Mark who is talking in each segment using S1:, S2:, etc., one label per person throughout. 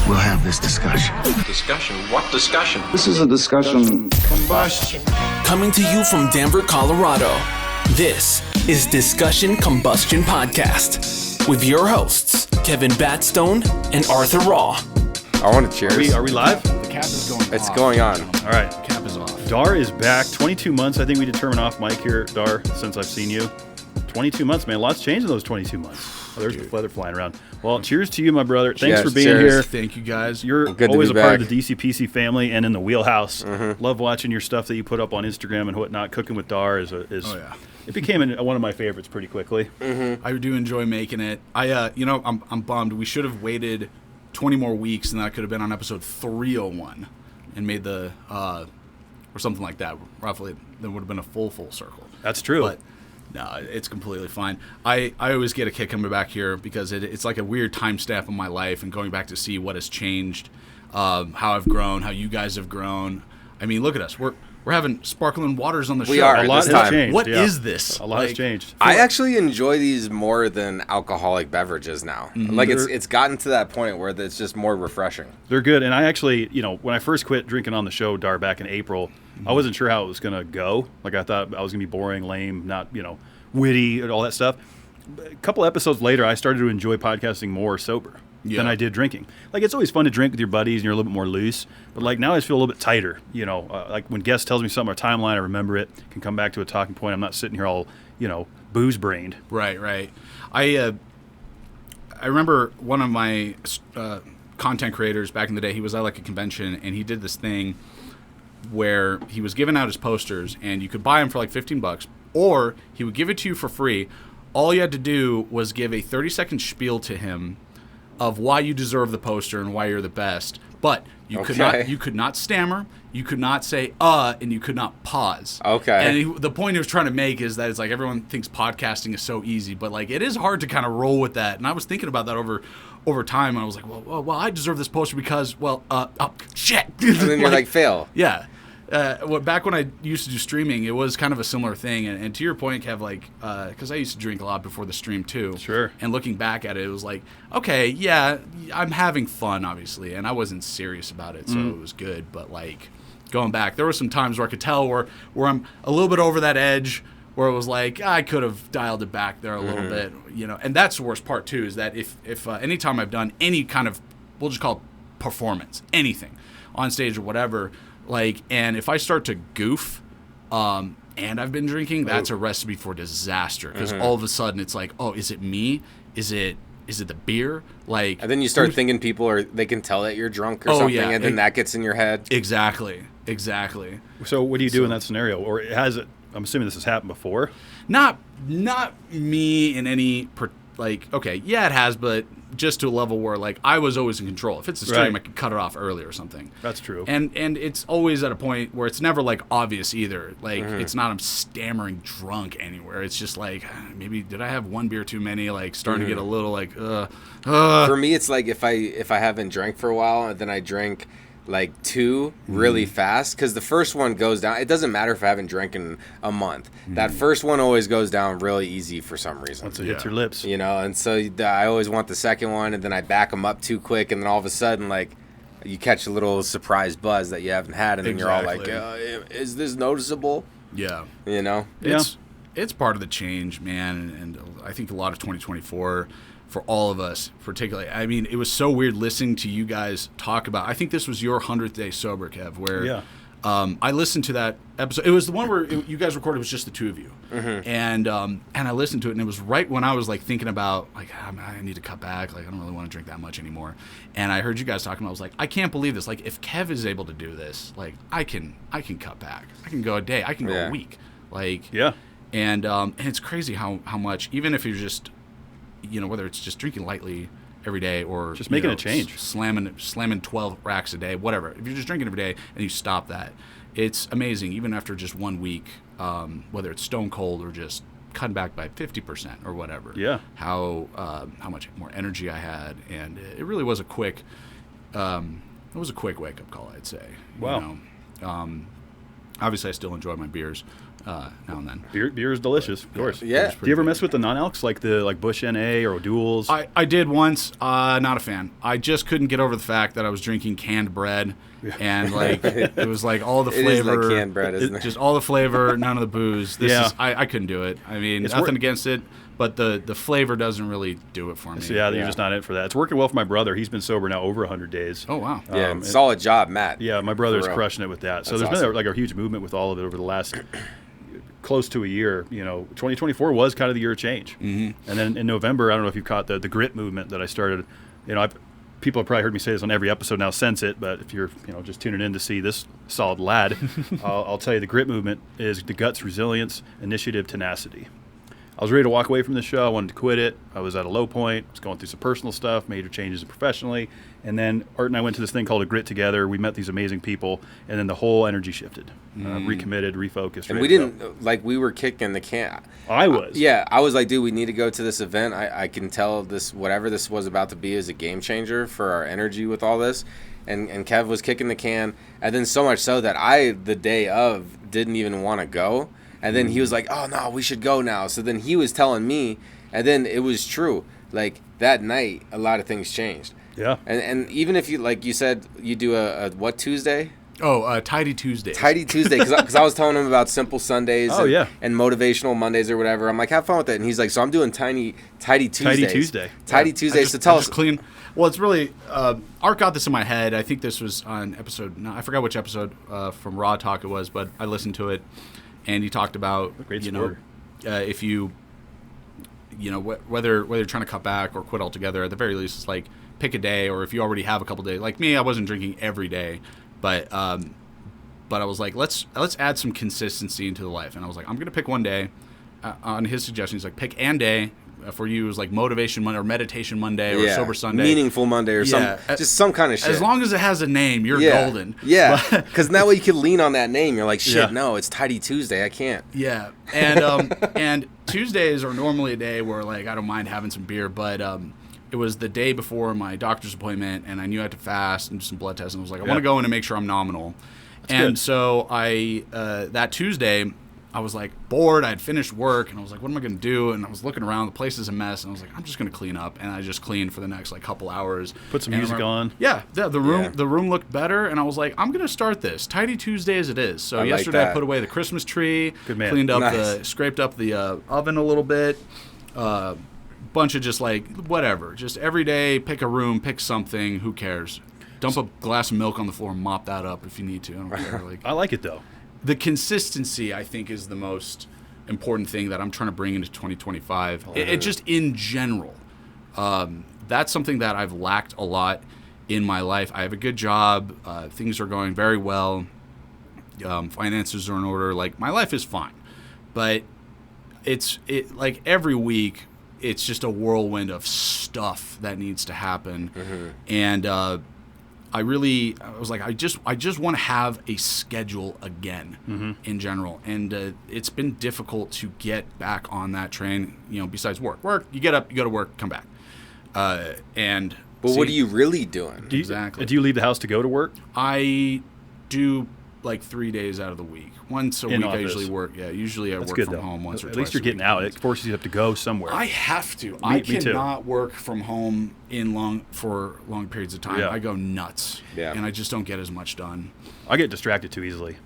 S1: we'll have this discussion.
S2: Discussion? What discussion?
S1: This is a discussion combustion.
S3: Coming to you from Denver, Colorado, this is Discussion Combustion Podcast with your hosts, Kevin Batstone and Arthur Raw.
S4: I want to cheers.
S5: Are we live?
S6: The cap is going off.
S4: It's going on.
S5: All right.
S6: Cap is off.
S5: Dar is back. 22 months. I think we determined off mic here, Dar, since I've seen you. 22 months, man. Lots changed in those 22 months. Oh, there's the feather flying around. Well, cheers to you, my brother. Thanks for being here.
S6: Thank you, guys.
S5: You're
S4: Good
S5: always
S4: to
S5: a
S4: be
S5: part
S4: back.
S5: of the DCPC family and in the wheelhouse. Mm-hmm. Love watching your stuff that you put up on Instagram and whatnot. Cooking with Dar is it became one of my favorites pretty quickly.
S6: I do enjoy making it. I'm bummed. We should have waited 20 more weeks, and that could have been on episode 301 and made the or something like that. Roughly, that would have been a full circle.
S5: That's true.
S6: But no, it's completely fine. I always get a kick coming back here because it's like a weird time stamp in my life and going back to see what has changed, how I've grown, how you guys have grown. I mean, look at us. We're having sparkling waters on the show.
S4: We are.
S5: A lot
S4: this
S5: has
S4: time.
S5: changed.
S6: What
S5: yeah.
S6: is this?
S5: A lot has changed.
S4: I actually enjoy these more than alcoholic beverages now.
S6: Mm-hmm.
S4: Like it's gotten to that point where it's just more refreshing.
S5: They're good. And I actually, when I first quit drinking on the show, Dar, back in April, I wasn't sure how it was going to go. Like, I thought I was going to be boring, lame, not, witty and all that stuff. A couple episodes later, I started to enjoy podcasting more sober than I did drinking. Like, it's always fun to drink with your buddies and you're a little bit more loose. But, like, now I just feel a little bit tighter. Like when guest tells me something on a timeline, I remember it, can come back to a talking point. I'm not sitting here all, booze-brained.
S6: Right. I remember one of my content creators back in the day, he was at like a convention, and he did this thing where he was giving out his posters, and you could buy them for like $15, or he would give it to you for free. All you had to do was give a 30-second spiel to him of why you deserve the poster and why you're the best. But you could not stammer, you could not say and you could not pause.
S4: Okay.
S6: And the point he was trying to make is that it's like everyone thinks podcasting is so easy, but like it is hard to kind of roll with that. And I was thinking about that over time, and I was like, well, I deserve this poster because, shit.
S4: And then you're like, fail.
S6: Yeah. Back when I used to do streaming, it was kind of a similar thing. And to your point, Kev, because I used to drink a lot before the stream too.
S5: Sure.
S6: And looking back at it, it was like, okay, yeah, I'm having fun, obviously, and I wasn't serious about it, so it was good. But like going back, there were some times where I could tell where I'm a little bit over that edge, where it was like I could have dialed it back there a little bit, And that's the worst part too, is that if anytime I've done any kind of, we'll just call it performance, anything on stage or whatever. And if I start to goof, and I've been drinking, that's a recipe for disaster. Because all of a sudden it's like, oh, is it me? Is it the beer? And
S4: then you start thinking they can tell that you're drunk or something, and then that gets in your head.
S6: Exactly.
S5: So what do you do in that scenario? Or I'm assuming this has happened before?
S6: Not me in any it has, but just to a level where I was always in control. If it's a stream, I could cut it off early or something.
S5: That's true.
S6: And it's always at a point where it's never obvious either. It's not I'm stammering drunk anywhere. It's just maybe did I have one beer too many? Starting to get a little
S4: For me, it's like if I haven't drank for a while and then I drink two really fast, because the first one goes down. It doesn't matter if I haven't drank in a month. That first one always goes down really easy for some reason.
S5: Once it hits your lips.
S4: And so I always want the second one, and then I back them up too quick, and then all of a sudden, you catch a little surprise buzz that you haven't had, and then you're all like, is this noticeable?
S6: Yeah. It's part of the change, man, and I think a lot of 2024 for all of us, particularly. I mean, it was so weird listening to you guys talk about. I think this was your 100th day sober, Kev, where I listened to that episode. It was the one where you guys recorded. It was just the two of you, and I listened to it, and it was right when I was thinking about I need to cut back. I don't really want to drink that much anymore. And I heard you guys talking. I was like, I can't believe this. If Kev is able to do this, I can cut back. I can go a day. I can go a week. And it's crazy how much, even if you're just whether it's just drinking lightly every day or
S5: just making a change,
S6: slamming 12 racks a day, whatever. If you're just drinking every day and you stop that, it's amazing. Even after just 1 week, whether it's stone cold or just cutting back by 50% or whatever.
S5: Yeah.
S6: How much more energy I had, and it really was a quick wake up call, I'd say.
S5: Wow.
S6: Obviously, I still enjoy my beers. now and then.
S5: Beer is delicious, of course.
S4: Yeah.
S5: Do you ever mess with the non-alcs like Bush NA or Duels?
S6: I did once. Not a fan. I just couldn't get over the fact that I was drinking canned bread, and like it was like all the flavor.
S4: It is like canned bread, isn't it?
S6: Just all the flavor, none of the booze. I couldn't do it. I mean, nothing against it, but the flavor doesn't really do it for me.
S5: So you're just not in it for that. It's working well for my brother. He's been sober now over 100 days.
S6: Oh wow.
S4: Yeah, solid job, Matt.
S5: Yeah, my brother's crushing it with that. So there's been like a huge movement with all of it over the last close to a year. 2024 was kind of the year of change. Mm-hmm. And then in November, I don't know if you caught the grit movement that I started. People have probably heard me say this on every episode now since it, but if you're just tuning in to see this solid lad, I'll tell you the grit movement is the guts, resilience, initiative, tenacity. I was ready to walk away from the show. I wanted to quit it. I was at a low point. I was going through some personal stuff, major changes professionally. And then Art and I went to this thing called a Grit together. We met these amazing people, and then the whole energy shifted. Recommitted, refocused.
S4: And we didn't, we were kicking the can.
S5: I was.
S4: I was like, dude, we need to go to this event. I can tell whatever this was about to be is a game changer for our energy with all this. And Kev was kicking the can. And then so much so that the day of, didn't even want to go. And then he was like, oh, no, we should go now. So then he was telling me, and then it was true. Like, that night, a lot of things changed.
S5: Yeah.
S4: And even if you, like you said, you do a what Tuesday?
S6: Oh, Tidy Tuesday.
S4: Tidy Tuesday, because I was telling him about Simple Sundays and Motivational Mondays or whatever. I'm like, have fun with it. And he's like, so I'm doing Tidy Tuesday. Tidy Tuesday. So tell us.
S6: Clean. Well, it's really, Art got this in my head. I think this was on I forgot which episode from Raw Talk it was, but I listened to it. And he talked about, if you, whether you're trying to cut back or quit altogether, at the very least, it's like pick a day, or if you already have a couple days. Like me, I wasn't drinking every day, but I was like, let's add some consistency into the life. And I was like, I'm gonna pick one day. On his suggestion, he's like, pick an day. For you, it was like Motivation Monday or Meditation Monday or Sober Sunday.
S4: Meaningful Monday or just some kind of shit.
S6: As long as it has a name, you're golden.
S4: Yeah, because that way you can lean on that name. You're like, shit, no, it's Tidy Tuesday. I can't.
S6: Yeah, and and Tuesdays are normally a day where like I don't mind having some beer, but it was the day before my doctor's appointment, and I knew I had to fast and do some blood tests, and I was like, I want to go in and make sure I'm nominal. And so I that Tuesday, I was like bored. I had finished work, and I was like, what am I going to do? And I was looking around. The place is a mess. And I was like, I'm just going to clean up. And I just cleaned for the next couple hours.
S5: Put some music on.
S6: Yeah, the room looked better. And I was like, I'm going to start this Tidy Tuesday as it is. So yesterday I put away the Christmas tree.
S5: Good man.
S6: Cleaned up scraped up the oven a little bit. Bunch of just whatever. Just every day, pick a room, pick something. Who cares? Dump a glass of milk on the floor and mop that up if you need to. I don't care.
S5: I like it though.
S6: The consistency, I think, is the most important thing that I'm trying to bring into 2025. It just in general. That's something that I've lacked a lot in my life. I have a good job. Things are going very well. Finances are in order. Like, my life is fine. But it's every week, it's just a whirlwind of stuff that needs to happen. Mm-hmm. And I was like, I just want to have a schedule again in general. And it's been difficult to get back on that train, besides work. You get up, you go to work, come back. But
S4: what are you really doing?
S6: Exactly.
S5: Do you leave the house to go to work?
S6: I do 3 days out of the week. Once a week
S5: office.
S6: I usually work. Yeah, usually I work from home once or twice.
S5: At least you're getting out. It forces you to go somewhere.
S6: I have to. I cannot work from home for long periods of time.
S5: Yeah.
S6: I go nuts.
S4: Yeah.
S6: And I just don't get as much done.
S5: I get distracted too easily,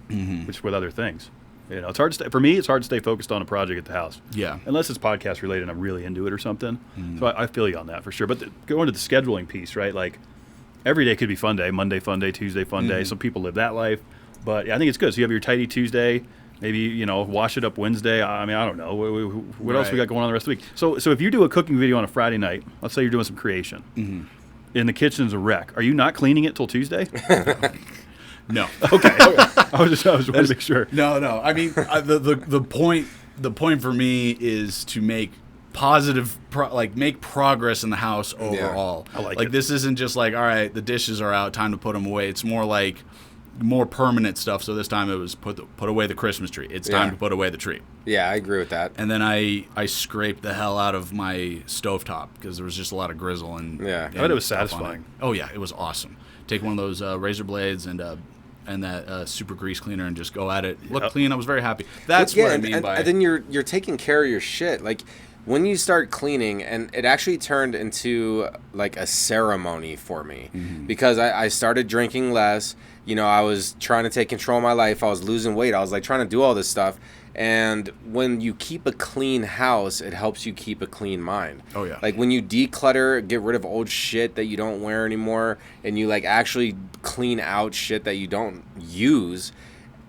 S5: which with other things. It's hard to stay focused on a project at the house.
S6: Yeah.
S5: Unless it's podcast related and I'm really into it or something. So I feel you on that for sure. But going to the scheduling piece, right? Like every day could be fun day. Monday, fun day. Tuesday, fun day. Some people live that life. But I think it's good. So you have your Tidy Tuesday, maybe, wash it up Wednesday. I mean, I don't know. What else we got going on the rest of the week? So if you do a cooking video on a Friday night, let's say you're doing some creation, and the kitchen's a wreck, are you not cleaning it till Tuesday?
S6: No.
S5: Okay. I was wanting to make sure.
S6: No. I mean, the point for me is to make make progress in the house overall.
S5: Yeah, I like it.
S6: This isn't just all right, the dishes are out, time to put them away. It's more more permanent stuff. So this time it was put away the Christmas tree. It's time to put away the tree.
S4: Yeah, I agree with that.
S6: And then I scraped the hell out of my stovetop because there was just a lot of grizzle and
S5: I bet it was satisfying.
S6: Oh yeah, it was awesome. Take one of those razor blades and and that super grease cleaner and just go at it. Look clean. I was very happy. That's what I mean by.
S4: And then you're taking care of your shit. Like when you start cleaning, and it actually turned into like a ceremony for me because I started drinking less. You know, I was trying to take control of my life. I was losing weight. I was like trying to do all this stuff. And when you keep a clean house, it helps you keep a clean mind.
S6: Oh, yeah.
S4: Like when you declutter, get rid of old shit that you don't wear anymore, and you like actually clean out shit that you don't use,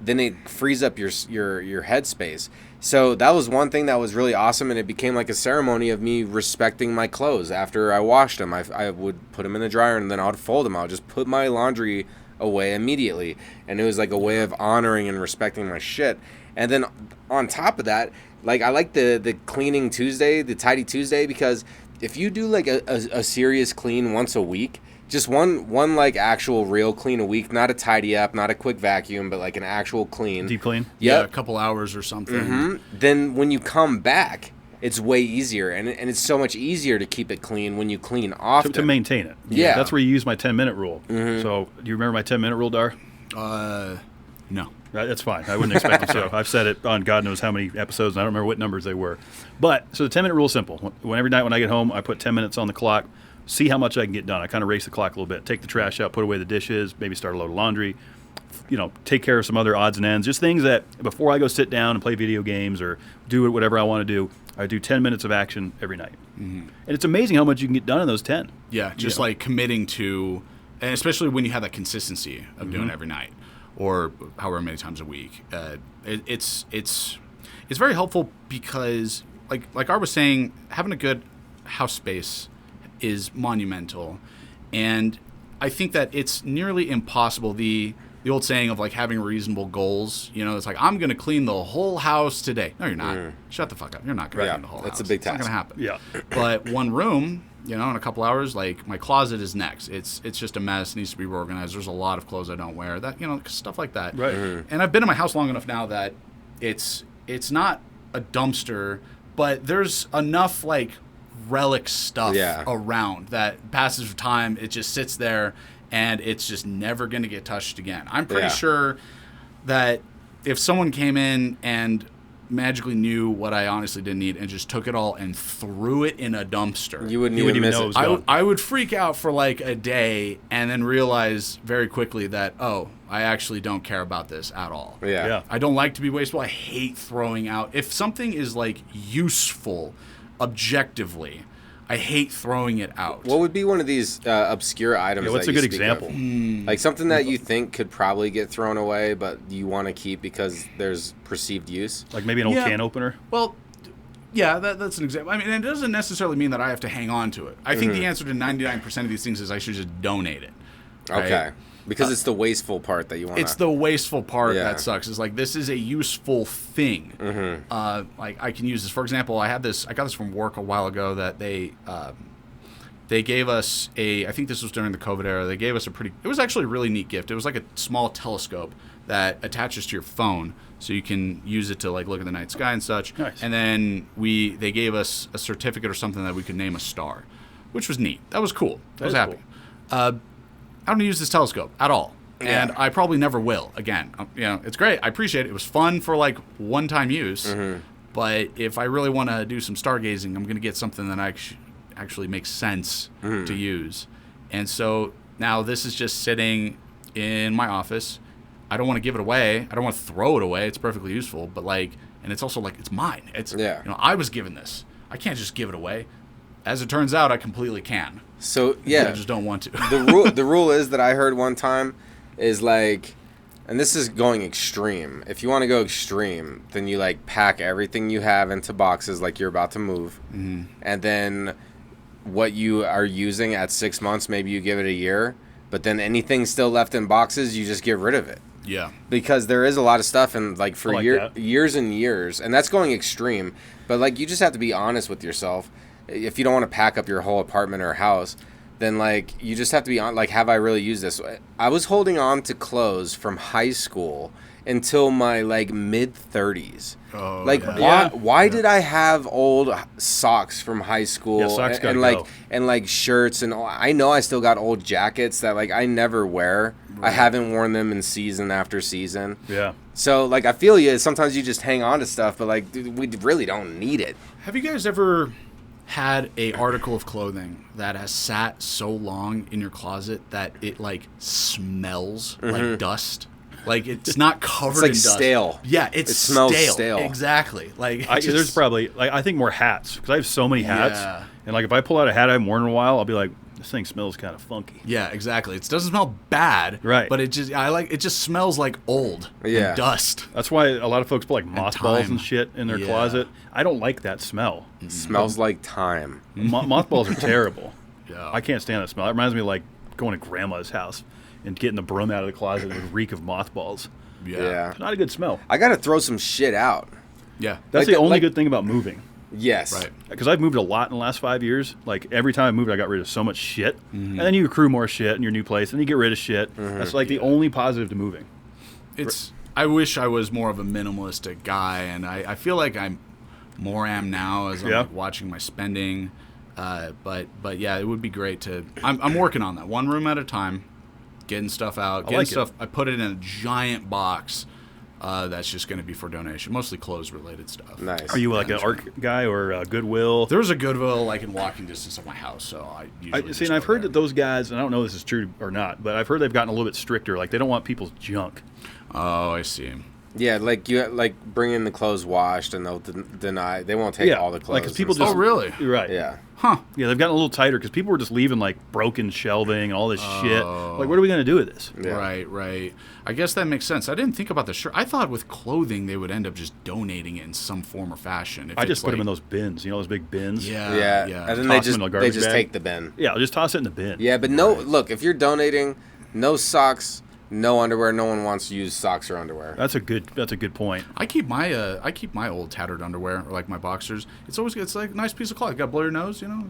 S4: then it frees up your headspace. So that was one thing that was really awesome, and it became like a ceremony of me respecting my clothes. After I washed them, I would put them in the dryer, and then I would fold them. I would just put my laundry away immediately, and it was like a way of honoring and respecting my shit. And then on top of that, like I like the cleaning Tuesday, the tidy Tuesday, because if you do like a serious clean once a week, just one like actual real clean a week, not a tidy up, not a quick vacuum, but like an actual clean.
S5: Deep clean?
S6: Yeah, a couple hours or something.
S4: Then when you come back, it's way easier, and it's so much easier to keep it clean when you clean often.
S5: To maintain it.
S4: Yeah.
S5: That's where you use my 10-minute rule. So do you remember my 10-minute rule, Dar?
S6: No.
S5: That's fine. I wouldn't expect it to. I've said it on God knows how many episodes, and I don't remember what numbers they were. But, so the 10-minute rule is simple. Every night when I get home, I put 10 minutes on the clock, see how much I can get done. I kind of race the clock a little bit, take the trash out, put away the dishes, maybe start a load of laundry, take care of some other odds and ends, just things that before I go sit down and play video games or do whatever I want to do, I do 10 minutes of action every night. And it's amazing how much you can get done in those 10.
S6: Yeah, just like committing to, and especially when you have that consistency of doing it every night or however many times a week. It's very helpful because, like I was saying, having a good house space is monumental. And I think that it's nearly impossible. The old saying of like having reasonable goals, it's like, I'm going to clean the whole house today. No, you're not. Shut the fuck up. You're not going to clean the whole house.
S4: That's a big task.
S6: It's not going to happen.
S5: Yeah.
S6: But one room, in a couple hours, like my closet is next. It's just a mess. It needs to be reorganized. There's a lot of clothes I don't wear. That, stuff like that.
S5: Right.
S6: And I've been in my house long enough now that it's not a dumpster, but there's enough like relic stuff around that passes of time. It just sits there. And it's just never going to get touched again. I'm pretty sure that if someone came in and magically knew what I honestly didn't need and just took it all and threw it in a dumpster,
S4: you wouldn't even
S5: know it was gone.
S6: I would freak out for like a day and then realize very quickly that, I actually don't care about this at all.
S5: Yeah.
S6: I don't like to be wasteful. I hate throwing out. If something is like useful objectively, I hate throwing it out.
S4: What would be one of these obscure items?
S5: What's
S4: that
S5: a
S4: you
S5: good
S4: speak
S5: example?
S4: Of? Like something that you think could probably get thrown away, but you want to keep because there's perceived use?
S5: Like maybe an old can opener?
S6: Well, yeah, that's an example. I mean, it doesn't necessarily mean that I have to hang on to it. I think the answer to 99% of these things is I should just donate it. Right?
S4: Okay. Because it's the wasteful part that you want.
S6: It's the wasteful part that sucks. It's like, this is a useful thing. Like I can use this. For example, I got this from work a while ago that they gave us I think this was during the COVID era. They gave us it was actually a really neat gift. It was like a small telescope that attaches to your phone, so you can use it to like look at the night sky and such.
S5: Nice.
S6: And then they gave us a certificate or something that we could name a star, which was neat. That was cool. I was happy.
S5: Cool.
S6: I don't use this telescope at all. And I probably never will again. It's great. I appreciate it. It was fun for like one-time use. But if I really want to do some stargazing, I'm going to get something that actually makes sense to use. And so now this is just sitting in my office. I don't want to give it away. I don't want to throw it away. It's perfectly useful. But and it's also like, it's mine. It's I was given this. I can't just give it away. As it turns out, I completely can.
S4: So
S6: I just don't want to.
S4: The rule is that I heard one time is like, and this is going extreme. If you want to go extreme, then you like pack everything you have into boxes like you're about to move, and then what you are using at 6 months, maybe you give it a year, but then anything still left in boxes, you just get rid of it.
S6: Yeah.
S4: Because there is a lot of stuff and like for years and years, and that's going extreme. But like you just have to be honest with yourself. If you don't want to pack up your whole apartment or house, then like you just have to be on like, have I really used this? I was holding on to clothes from high school until my like mid 30s.
S6: Oh,
S4: like why did I have old socks from high school and like shirts and all? I know I still got old jackets that like I never wear. I haven't worn them in season after season.
S5: Yeah.
S4: So, like, I feel you. Sometimes you just hang on to stuff, but, like, dude, we really don't need it.
S6: Have you guys ever had a article of clothing that has sat so long in your closet that it, like, smells like dust? Like, it's not covered in
S4: It's
S6: dust.
S4: like stale.
S6: Yeah, it
S4: smells stale.
S6: Exactly. Like,
S5: There's probably, like, I think more hats, because I have so many hats.
S6: Yeah.
S5: And, like, if I pull out a hat I haven't worn in a while, I'll be like, this thing smells kind of funky.
S6: Yeah, exactly. It doesn't smell bad,
S5: Right.
S6: But it just smells like old
S4: Yeah.
S6: and dust.
S5: That's why a lot of folks put, like, mothballs
S6: time.
S5: and shit in their
S6: Yeah.
S5: closet. I don't like that smell.
S4: It smells like time.
S5: Mothballs are terrible.
S6: Yeah.
S5: I can't stand that smell. It reminds me of, like, going to grandma's house and getting the broom out of the closet and it would reek of mothballs.
S4: Yeah.
S5: It's not a good smell.
S4: I got to throw some shit out.
S6: Yeah.
S5: That's
S4: Like
S5: the only
S4: like-
S5: good thing about moving.
S4: Yes.
S6: Right.
S5: Because I've moved a lot in the last 5 years. Like, every time I moved, I got rid of so much shit. And then you accrue more shit in your new place, and you get rid of shit. That's, like, the only positive to moving.
S6: I wish I was more of a minimalistic guy, and I feel like I'm more am now as I'm like, watching my spending. But yeah, it would be great to. I'm working on that, one room at a time, getting stuff out, getting
S5: like it.
S6: stuff. I put it in a giant box. That's just going to be for donation, mostly clothes-related stuff.
S4: Nice.
S5: Are you, like, an art guy or a Goodwill?
S6: There's a Goodwill like in walking distance of my house, so I usually
S5: See, and I've heard that those guys, and I don't know if this is true or not, but I've heard they've gotten a little bit stricter. Like, they don't want people's junk.
S6: Oh, I see.
S4: Yeah, like you bring in the clothes washed, and they'll deny. They won't take all the clothes.
S5: Like, 'cause people
S4: and
S5: just.
S6: Oh, really?
S5: Right.
S4: Yeah.
S6: Huh.
S5: Yeah, they've gotten a little tighter because people were just leaving, like, broken shelving and all this shit. Like, what are we going to do with this?
S4: Yeah.
S6: Right. I guess that makes sense. I didn't think about the shirt. I thought with clothing they would end up just donating it in some form or fashion. If
S5: I just
S6: it's
S5: put them
S6: like-
S5: in those bins. You know, those big bins?
S4: Yeah. And then
S5: Toss them in a
S4: they
S5: garbage
S4: just
S5: bag.
S4: take the bin.
S5: Yeah, I'll just toss it in the bin.
S4: Yeah, but look, if you're donating, no socks, no underwear. No one wants to use socks or underwear.
S5: That's a good point.
S6: I keep my old tattered underwear or like my boxers. It's like a nice piece of cloth. You got to blow your nose, you know.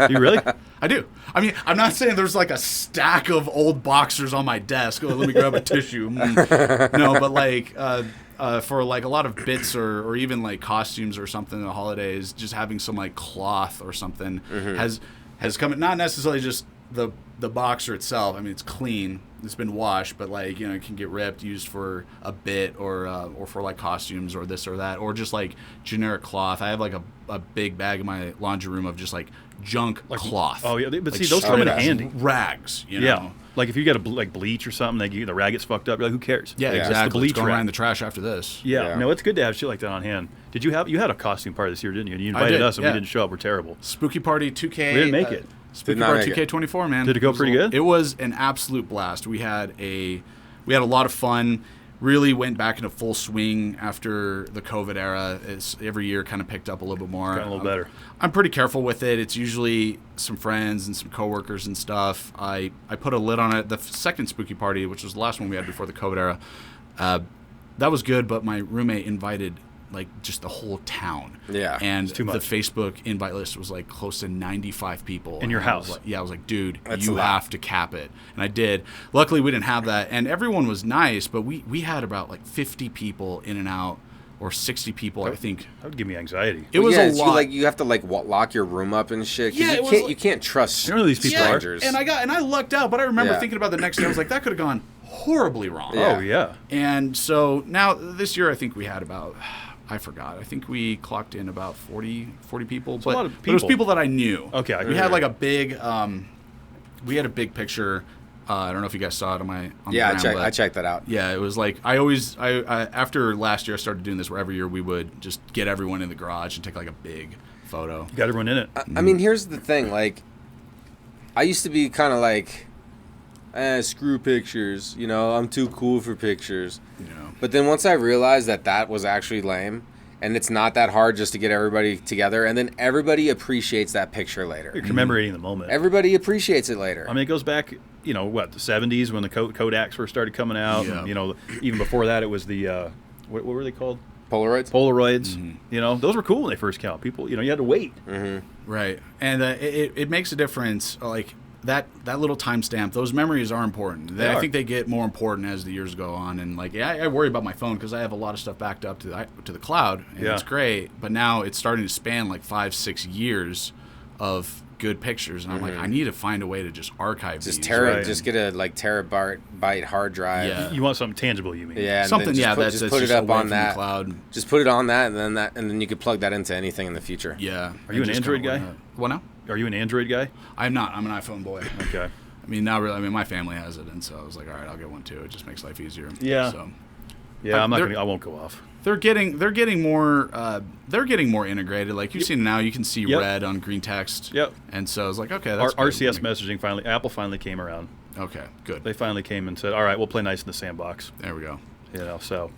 S5: Do you really?
S6: I do. I mean, I'm not saying there's like a stack of old boxers on my desk. Oh, let me grab a tissue. No, but like for like a lot of bits or even like costumes or something in the holidays, just having some like cloth or something has come. Not necessarily just the boxer itself. I mean, it's clean. It's been washed, but like, you know, it can get ripped, used for a bit or for like costumes or this or that, or just like generic cloth. I have like a big bag in my laundry room of just like junk cloth.
S5: Oh yeah, but
S6: Like
S5: see, those come in
S6: straight up
S5: handy.
S6: Rags, you know.
S5: Yeah. Like if you get like bleach or something, the rag gets fucked up. You're like, who cares?
S6: Yeah,
S5: It's the
S6: exactly. It's
S5: bleach
S6: going
S5: rag.
S6: around in the trash after this.
S5: Yeah.
S4: Yeah.
S5: No, it's good to have shit like that on hand. You had a costume party this year, didn't you? And you invited
S6: did,
S5: us, and
S6: yeah.
S5: we didn't show up. We're terrible.
S6: Spooky Party 2K.
S5: We didn't make it.
S6: Spooky
S4: not
S6: Party
S4: make it.
S6: 2K24, man.
S5: Did it go pretty good?
S6: It was an absolute blast. We had a lot of fun. Really went back into full swing after the COVID era. Every year kind of picked up a little bit more.
S5: Got a little better.
S6: I'm pretty careful with it. It's usually some friends and some coworkers and stuff. I put a lid on it. The second Spooky Party, which was the last one we had before the COVID era, that was good, but my roommate invited like just the whole town.
S4: Yeah.
S6: And
S5: too much.
S6: the Facebook invite list was like close to 95 people.
S5: In your
S6: And I was
S5: house?
S6: like, I was like, dude,
S4: That's
S6: you
S4: a lot.
S6: have to cap it. And I did. Luckily, we didn't have that. And everyone was nice, but we had about like 50 people in and out, or 60 people, I think.
S5: That would give me anxiety.
S6: It was a lot.
S4: You have to lock your room up and shit. 'cause
S6: Yeah, it
S4: you
S6: was
S4: can't
S6: like-
S4: you can't trust
S5: You know who these people are?
S4: strangers.
S6: And I lucked out, but I remember
S4: Yeah.
S6: thinking about the next day. I was like, that could have gone horribly wrong.
S4: Yeah.
S5: Oh yeah.
S6: And so now this year, I think we had about, I forgot. I think we clocked in about 40 people. But,
S5: a lot of
S6: but it was
S5: people.
S6: people that I knew.
S5: Okay.
S6: We had like a big, we had a big picture. I don't know if you guys saw it on my on
S4: yeah,
S6: the gram,
S4: I checked that out.
S6: Yeah, it was like I after last year I started doing this where every year we would just get everyone in the garage and take like a big photo.
S5: You got everyone in it.
S4: I mean, here's the thing. Like, I used to be kind of like, screw pictures. You know, I'm too cool for pictures.
S6: You know.
S4: But then once I realized that was actually lame, and it's not that hard just to get everybody together, and then everybody appreciates that picture later.
S5: You're commemorating the moment.
S4: Everybody appreciates it later.
S5: I mean, it goes back, the 70s when the Kodaks first started coming out.
S6: Yeah.
S5: And, even before that, it was the, what were they called?
S4: Polaroids?
S5: Polaroids.
S6: Mm-hmm.
S5: Those were cool when they first came out. People, you had to wait.
S6: Right, and it makes a difference. Like that little timestamp, those memories are important.
S5: They
S6: I
S5: are.
S6: think they get more important as the years go on. And like, I worry about my phone because I have a lot of stuff backed up to the cloud, and
S5: Yeah.
S6: it's great. But now it's starting to span like 5-6 years of good pictures, and I'm like, I need to find a way to just archive
S4: Just
S6: these.
S4: just get a terabyte hard drive.
S6: Yeah.
S5: You want something tangible, you mean?
S4: Yeah, and
S6: Something,
S4: then
S6: that's
S4: just put it
S6: just
S4: up
S6: away
S4: on
S6: from the
S4: that
S6: cloud.
S4: Just put it on that, and then you could plug that into anything in the future.
S6: Yeah.
S5: Are you an Android guy?
S6: What now?
S5: Are you an Android guy?
S6: I'm not. I'm an iPhone boy.
S5: Okay.
S6: I mean, not really. I mean, my family has it, and so I was like, all right, I'll get one too. It just makes life easier.
S5: Yeah.
S6: So
S5: Yeah, I won't go off.
S6: they're getting more integrated. Like you've seen now, you can see red on green text.
S5: Yep.
S6: And so I was like, okay, that's
S5: Our
S6: good.
S5: RCS messaging Apple finally came around.
S6: Okay, good.
S5: They finally came and said, all right, we'll play nice in the sandbox.
S6: There we go.
S5: You know, so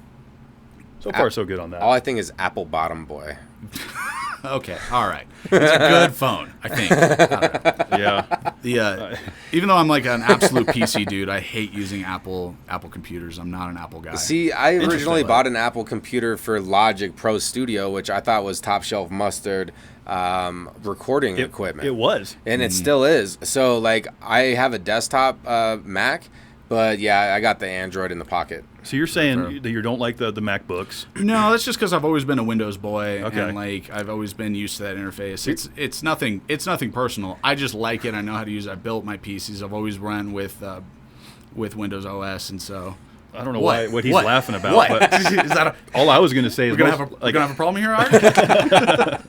S5: far so good on that.
S4: All I think is Apple bottom boy.
S6: Okay, all right. It's a good phone, I think.
S5: Yeah.
S6: Even though I'm like an absolute PC dude, I hate using Apple computers. I'm not an Apple guy.
S4: See, I originally bought an Apple computer for Logic Pro Studio, which I thought was top shelf mustard recording equipment.
S5: It was.
S4: And it still is. So, like, I have a desktop Mac, but yeah, I got the Android in the pocket.
S5: So you're saying that you don't like the MacBooks?
S6: No, that's just because I've always been a Windows boy,
S5: Okay.
S6: and like I've always been used to that interface. It's nothing personal. I just like it. I know how to use it. I built my PCs. I've always run with Windows OS, and so
S5: I don't know what he's laughing about.
S6: What?
S5: But
S6: Is that
S5: all I was going to say is
S6: we're gonna have a problem here? Art?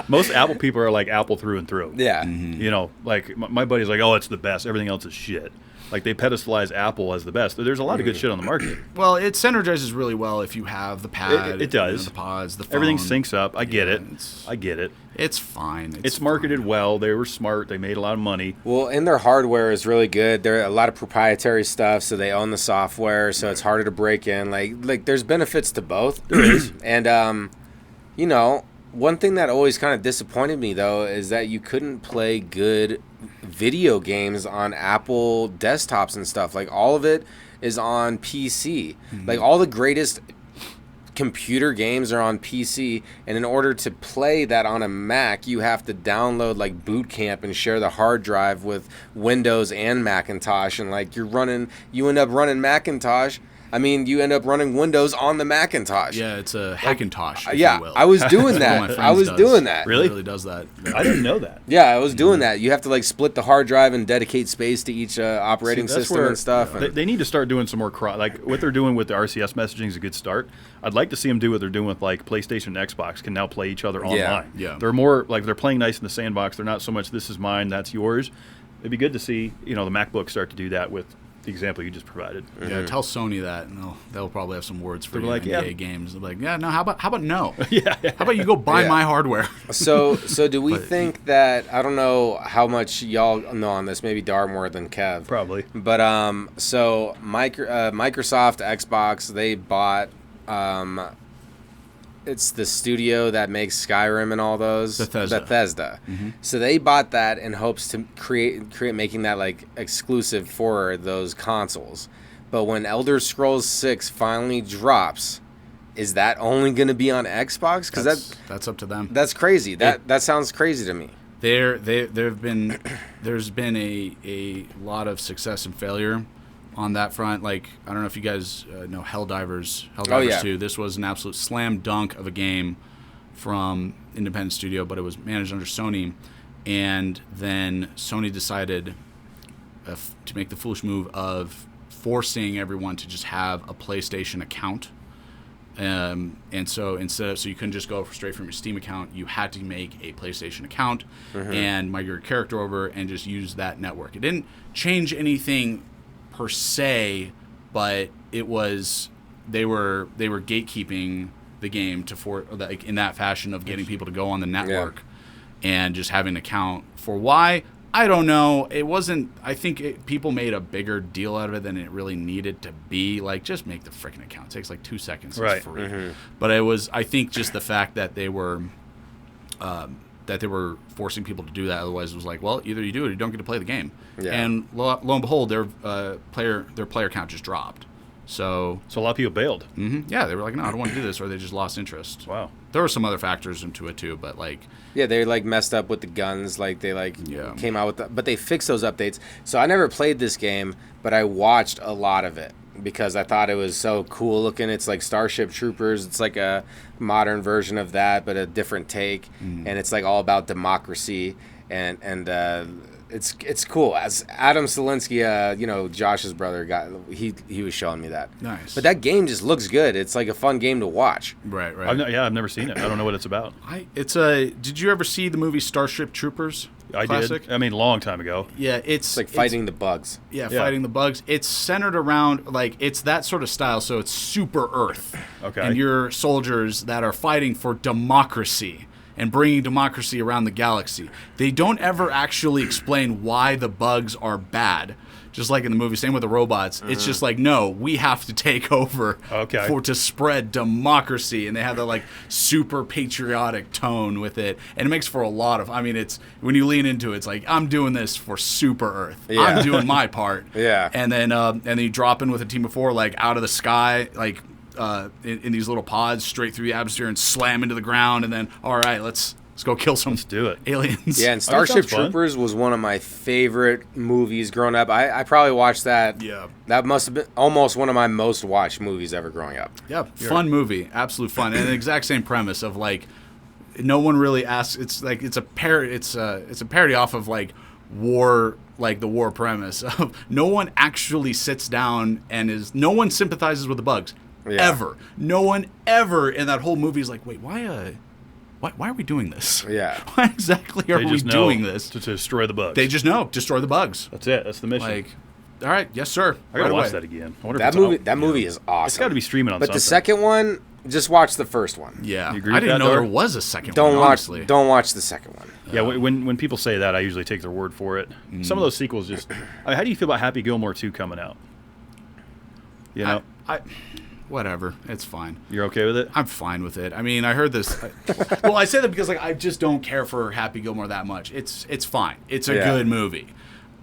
S5: most Apple people are like Apple through and through.
S4: Yeah.
S5: You know, like my buddy's like, oh, it's the best. Everything else is shit. Like they pedestalize Apple as the best. There's a lot of good shit on the market.
S6: Well, it synergizes really well if you have the pad.
S5: It does.
S6: The pods, the phone.
S5: Everything syncs up. I get it.
S6: I
S5: get it.
S6: It's fine.
S5: It's marketed well. They were smart. They made a lot of money.
S4: Well, and their hardware is really good. They're a lot of proprietary stuff, so they own the software, so it's harder to break in. Like there's benefits to both. There is. And you know, one thing that always kind of disappointed me though is that you couldn't play good video games on Apple desktops and stuff. Like all of it is on PC. Like all the greatest computer games are on PC, and in order to play that on a Mac, you have to download like Boot Camp and share the hard drive with Windows and Macintosh, and like you end up running Macintosh. I mean, you end up running Windows on the Macintosh.
S6: Yeah, it's a Hackintosh. If
S4: Yeah,
S6: you will.
S4: I was doing that. I was doing that.
S5: Really?
S6: It really does that.
S5: I didn't know that.
S4: Yeah, I was doing that. You have to like split the hard drive and dedicate space to each operating
S5: that's
S4: system
S5: where
S4: and stuff.
S5: They need to start doing some more like what they're doing with the RCS messaging is a good start. I'd like to see them do what they're doing with like PlayStation and Xbox can now play each other online.
S6: Yeah.
S5: They're more like they're playing nice in the sandbox. They're not so much this is mine, that's yours. It'd be good to see, the MacBook start to do that with the example you just provided.
S6: Yeah, tell Sony that, and they'll probably have some words for you.
S5: like,
S6: NBA games. They'll be like, yeah, no, how about no?
S5: Yeah.
S6: How about you go buy my hardware?
S4: So do we think that, I don't know how much y'all know on this, maybe Dar more than Kev.
S5: Probably.
S4: But so Microsoft, Xbox, they bought it's the studio that makes Skyrim and all those. Bethesda. So they bought that in hopes to create making that like exclusive for those consoles. But when Elder Scrolls 6 finally drops, is that only going to be on Xbox? Because
S6: that's up to them.
S4: That's crazy. That sounds crazy to me.
S6: There's been a lot of success and failure on that front. Like, I don't know if you guys know Helldivers 2. This was an absolute slam dunk of a game from independent studio, but it was managed under Sony. And then Sony decided to make the foolish move of forcing everyone to just have a PlayStation account. And so so you couldn't just go straight from your Steam account. You had to make a PlayStation account and migrate your character over and just use that network. It didn't change anything per se, but it was they were gatekeeping the game in that fashion of getting people to go on the network and just having an account. For why? I don't know. It wasn't. I think people made a bigger deal out of it than it really needed to be. Like, just make the freaking account. It takes like 2 seconds. It's free. But it was. I think just the fact that they were forcing people to do that. Otherwise, it was like, well, either you do it or you don't get to play the game. Yeah. And lo and behold, their player count just dropped. So
S5: a lot of people bailed.
S6: Yeah, they were like, no, I don't want to do this, or they just lost interest.
S5: Wow.
S6: There were some other factors into it too, but like.
S4: Yeah, they like messed up with the guns. Like they came out with but they fixed those updates. So I never played this game, but I watched a lot of it because I thought it was so cool looking. It's like Starship Troopers. It's like a modern version of that, but a different take. And it's like all about democracy. and it's cool. As Adam Selinsky, Josh's brother, he was showing me that.
S6: Nice.
S4: But that game just looks good. It's like a fun game to watch.
S6: Right.
S5: I've never seen it. I don't know what it's about.
S6: Did you ever see the movie Starship Troopers?
S5: I
S6: Classic?
S5: did. I mean, a long time ago.
S6: Yeah, it's
S4: like fighting the bugs.
S6: Yeah, fighting the bugs. It's centered around, like, it's that sort of style, so it's super Earth.
S5: Okay.
S6: And you're soldiers that are fighting for democracy and bringing democracy around the galaxy. They don't ever actually explain why the bugs are bad. Just like in the movie, same with the robots. It's just like, no, we have to take over to spread democracy. And they have that like super patriotic tone with it. And it makes for a lot of, it's, when you lean into it, it's like, I'm doing this for super Earth.
S4: Yeah.
S6: I'm doing my part.
S4: Yeah.
S6: And then you drop in with a team of 4, like out of the sky, like in these little pods straight through the atmosphere and slam into the ground. And then, all right, let's go kill some aliens.
S4: Yeah, and Starship Troopers was one of my favorite movies growing up. I probably watched that. Yeah. That must have been almost one of my most watched movies ever growing up.
S6: Yeah, fun movie. Absolute fun. And the exact same premise of like no one really asks, it's like it's a parody off of like war, like the war premise of no one actually sits down and no one sympathizes with the bugs. Yeah. Ever. No one ever in that whole movie is like, wait, why are we doing this?
S4: Yeah.
S6: Why exactly are we doing this?
S5: To destroy the bugs.
S6: They just know. Destroy the bugs.
S5: That's it. That's the mission.
S6: Like, all right, yes, sir.
S5: I gotta watch that again. I wonder
S4: that movie is awesome.
S5: It's got to be streaming on something.
S4: But the second one, just watch the first one.
S6: Yeah.
S5: You agree
S6: I
S5: with
S6: didn't
S5: that,
S6: know there
S5: Dar?
S6: was a second one, honestly.
S4: Don't watch the second one.
S5: Yeah, when people say that, I usually take their word for it. Some of those sequels just... how do you feel about Happy Gilmore 2 coming out? You know?
S6: Whatever. It's fine.
S5: You're okay with it?
S6: I'm fine with it. I mean, I heard this. Well, I say that because like I just don't care for Happy Gilmore that much. It's fine. It's a good movie.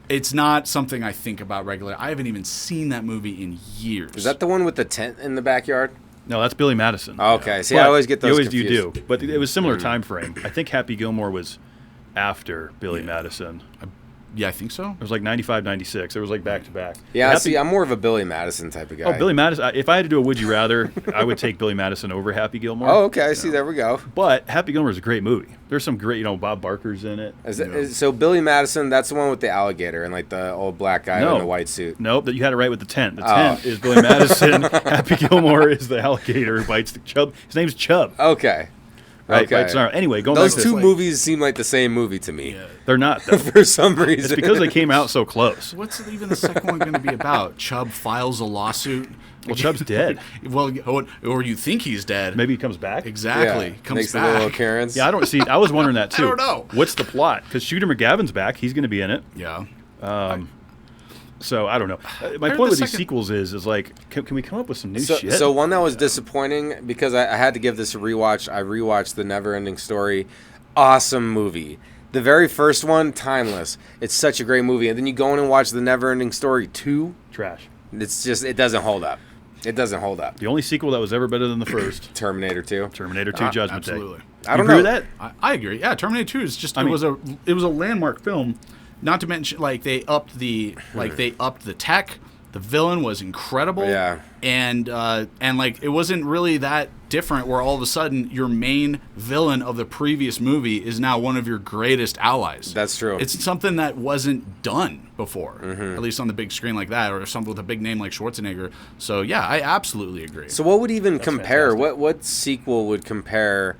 S6: It's not something I think about regularly. I haven't even seen that movie in years.
S4: Is that the one with the tent in the backyard?
S5: No, that's Billy Madison.
S4: Oh, okay. See, I always get those confused.
S5: You do. But it was similar time frame. I think Happy Gilmore was after Billy Madison.
S6: Yeah, I think so.
S5: It was like 95, 96. It was like back to back.
S4: Yeah, see, I'm more of a Billy Madison type of guy.
S5: Oh, Billy Madison. If I had to do a Would You Rather, I would take Billy Madison over Happy Gilmore.
S4: Oh, okay. I see. There we go.
S5: But Happy Gilmore is a great movie. There's some great, Bob Barker's in it.
S4: So Billy Madison, that's the one with the alligator and like the old black guy in the white suit.
S5: Nope, you had it right with the tent. The tent is Billy Madison. Happy Gilmore is the alligator who bites the Chub. His name's Chub.
S4: Okay.
S5: Right. Anyway, going
S4: those
S5: back to
S4: two movies seem like the same movie to me. Yeah.
S5: They're not
S4: for some reason.
S5: It's because they came out so close.
S6: What's even the second one going to be about? Chubb files a lawsuit.
S5: Well, Chubb's dead.
S6: Well, or you think he's dead?
S5: Maybe he comes back.
S6: Exactly,
S4: comes makes back. A little appearance.
S5: Yeah, I was wondering that too.
S6: I don't know.
S5: What's the plot? Because Shooter McGavin's back. He's going to be in it.
S6: Yeah.
S5: So I don't know. My point with these sequels is like, can we come up with some new shit?
S4: So one that was disappointing because I had to give this a rewatch. I rewatched The Neverending Story. Awesome movie. The very first one, timeless. It's such a great movie. And then you go in and watch The Neverending Story 2.
S5: Trash.
S4: It's just, it doesn't hold up. It doesn't hold up.
S5: The only sequel that was ever better than the first.
S4: Terminator 2.
S5: Terminator 2 Judgment
S6: absolutely.
S5: Day.
S6: I
S5: don't know. With that?
S6: I agree. Yeah, Terminator 2 is just, it was a landmark film. Not to mention, like they upped the tech. The villain was incredible.
S4: Yeah.
S6: And like it wasn't really that different. Where all of a sudden your main villain of the previous movie is now one of your greatest allies.
S4: That's true.
S6: It's something that wasn't done before, at least on the big screen like that, or something with a big name like Schwarzenegger. So yeah, I absolutely agree.
S4: So what would even compare? What sequel would compare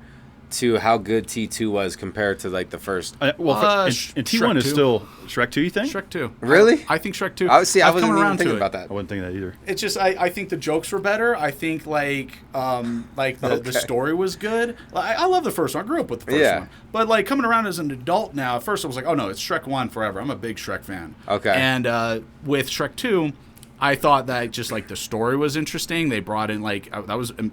S4: to how good T2 was compared to like the first?
S5: And T1 is still Shrek 2, you think?
S6: Shrek 2.
S4: Really?
S6: I think Shrek 2.
S4: I wasn't even thinking about that.
S5: I wasn't thinking that either.
S6: It's just I think the jokes were better. I think the story was good. I love the first one. I grew up with the first one. But like coming around as an adult now, at first I was like, oh no, it's Shrek 1 forever. I'm a big Shrek fan.
S4: Okay.
S6: And with Shrek 2, I thought that just like the story was interesting. They brought in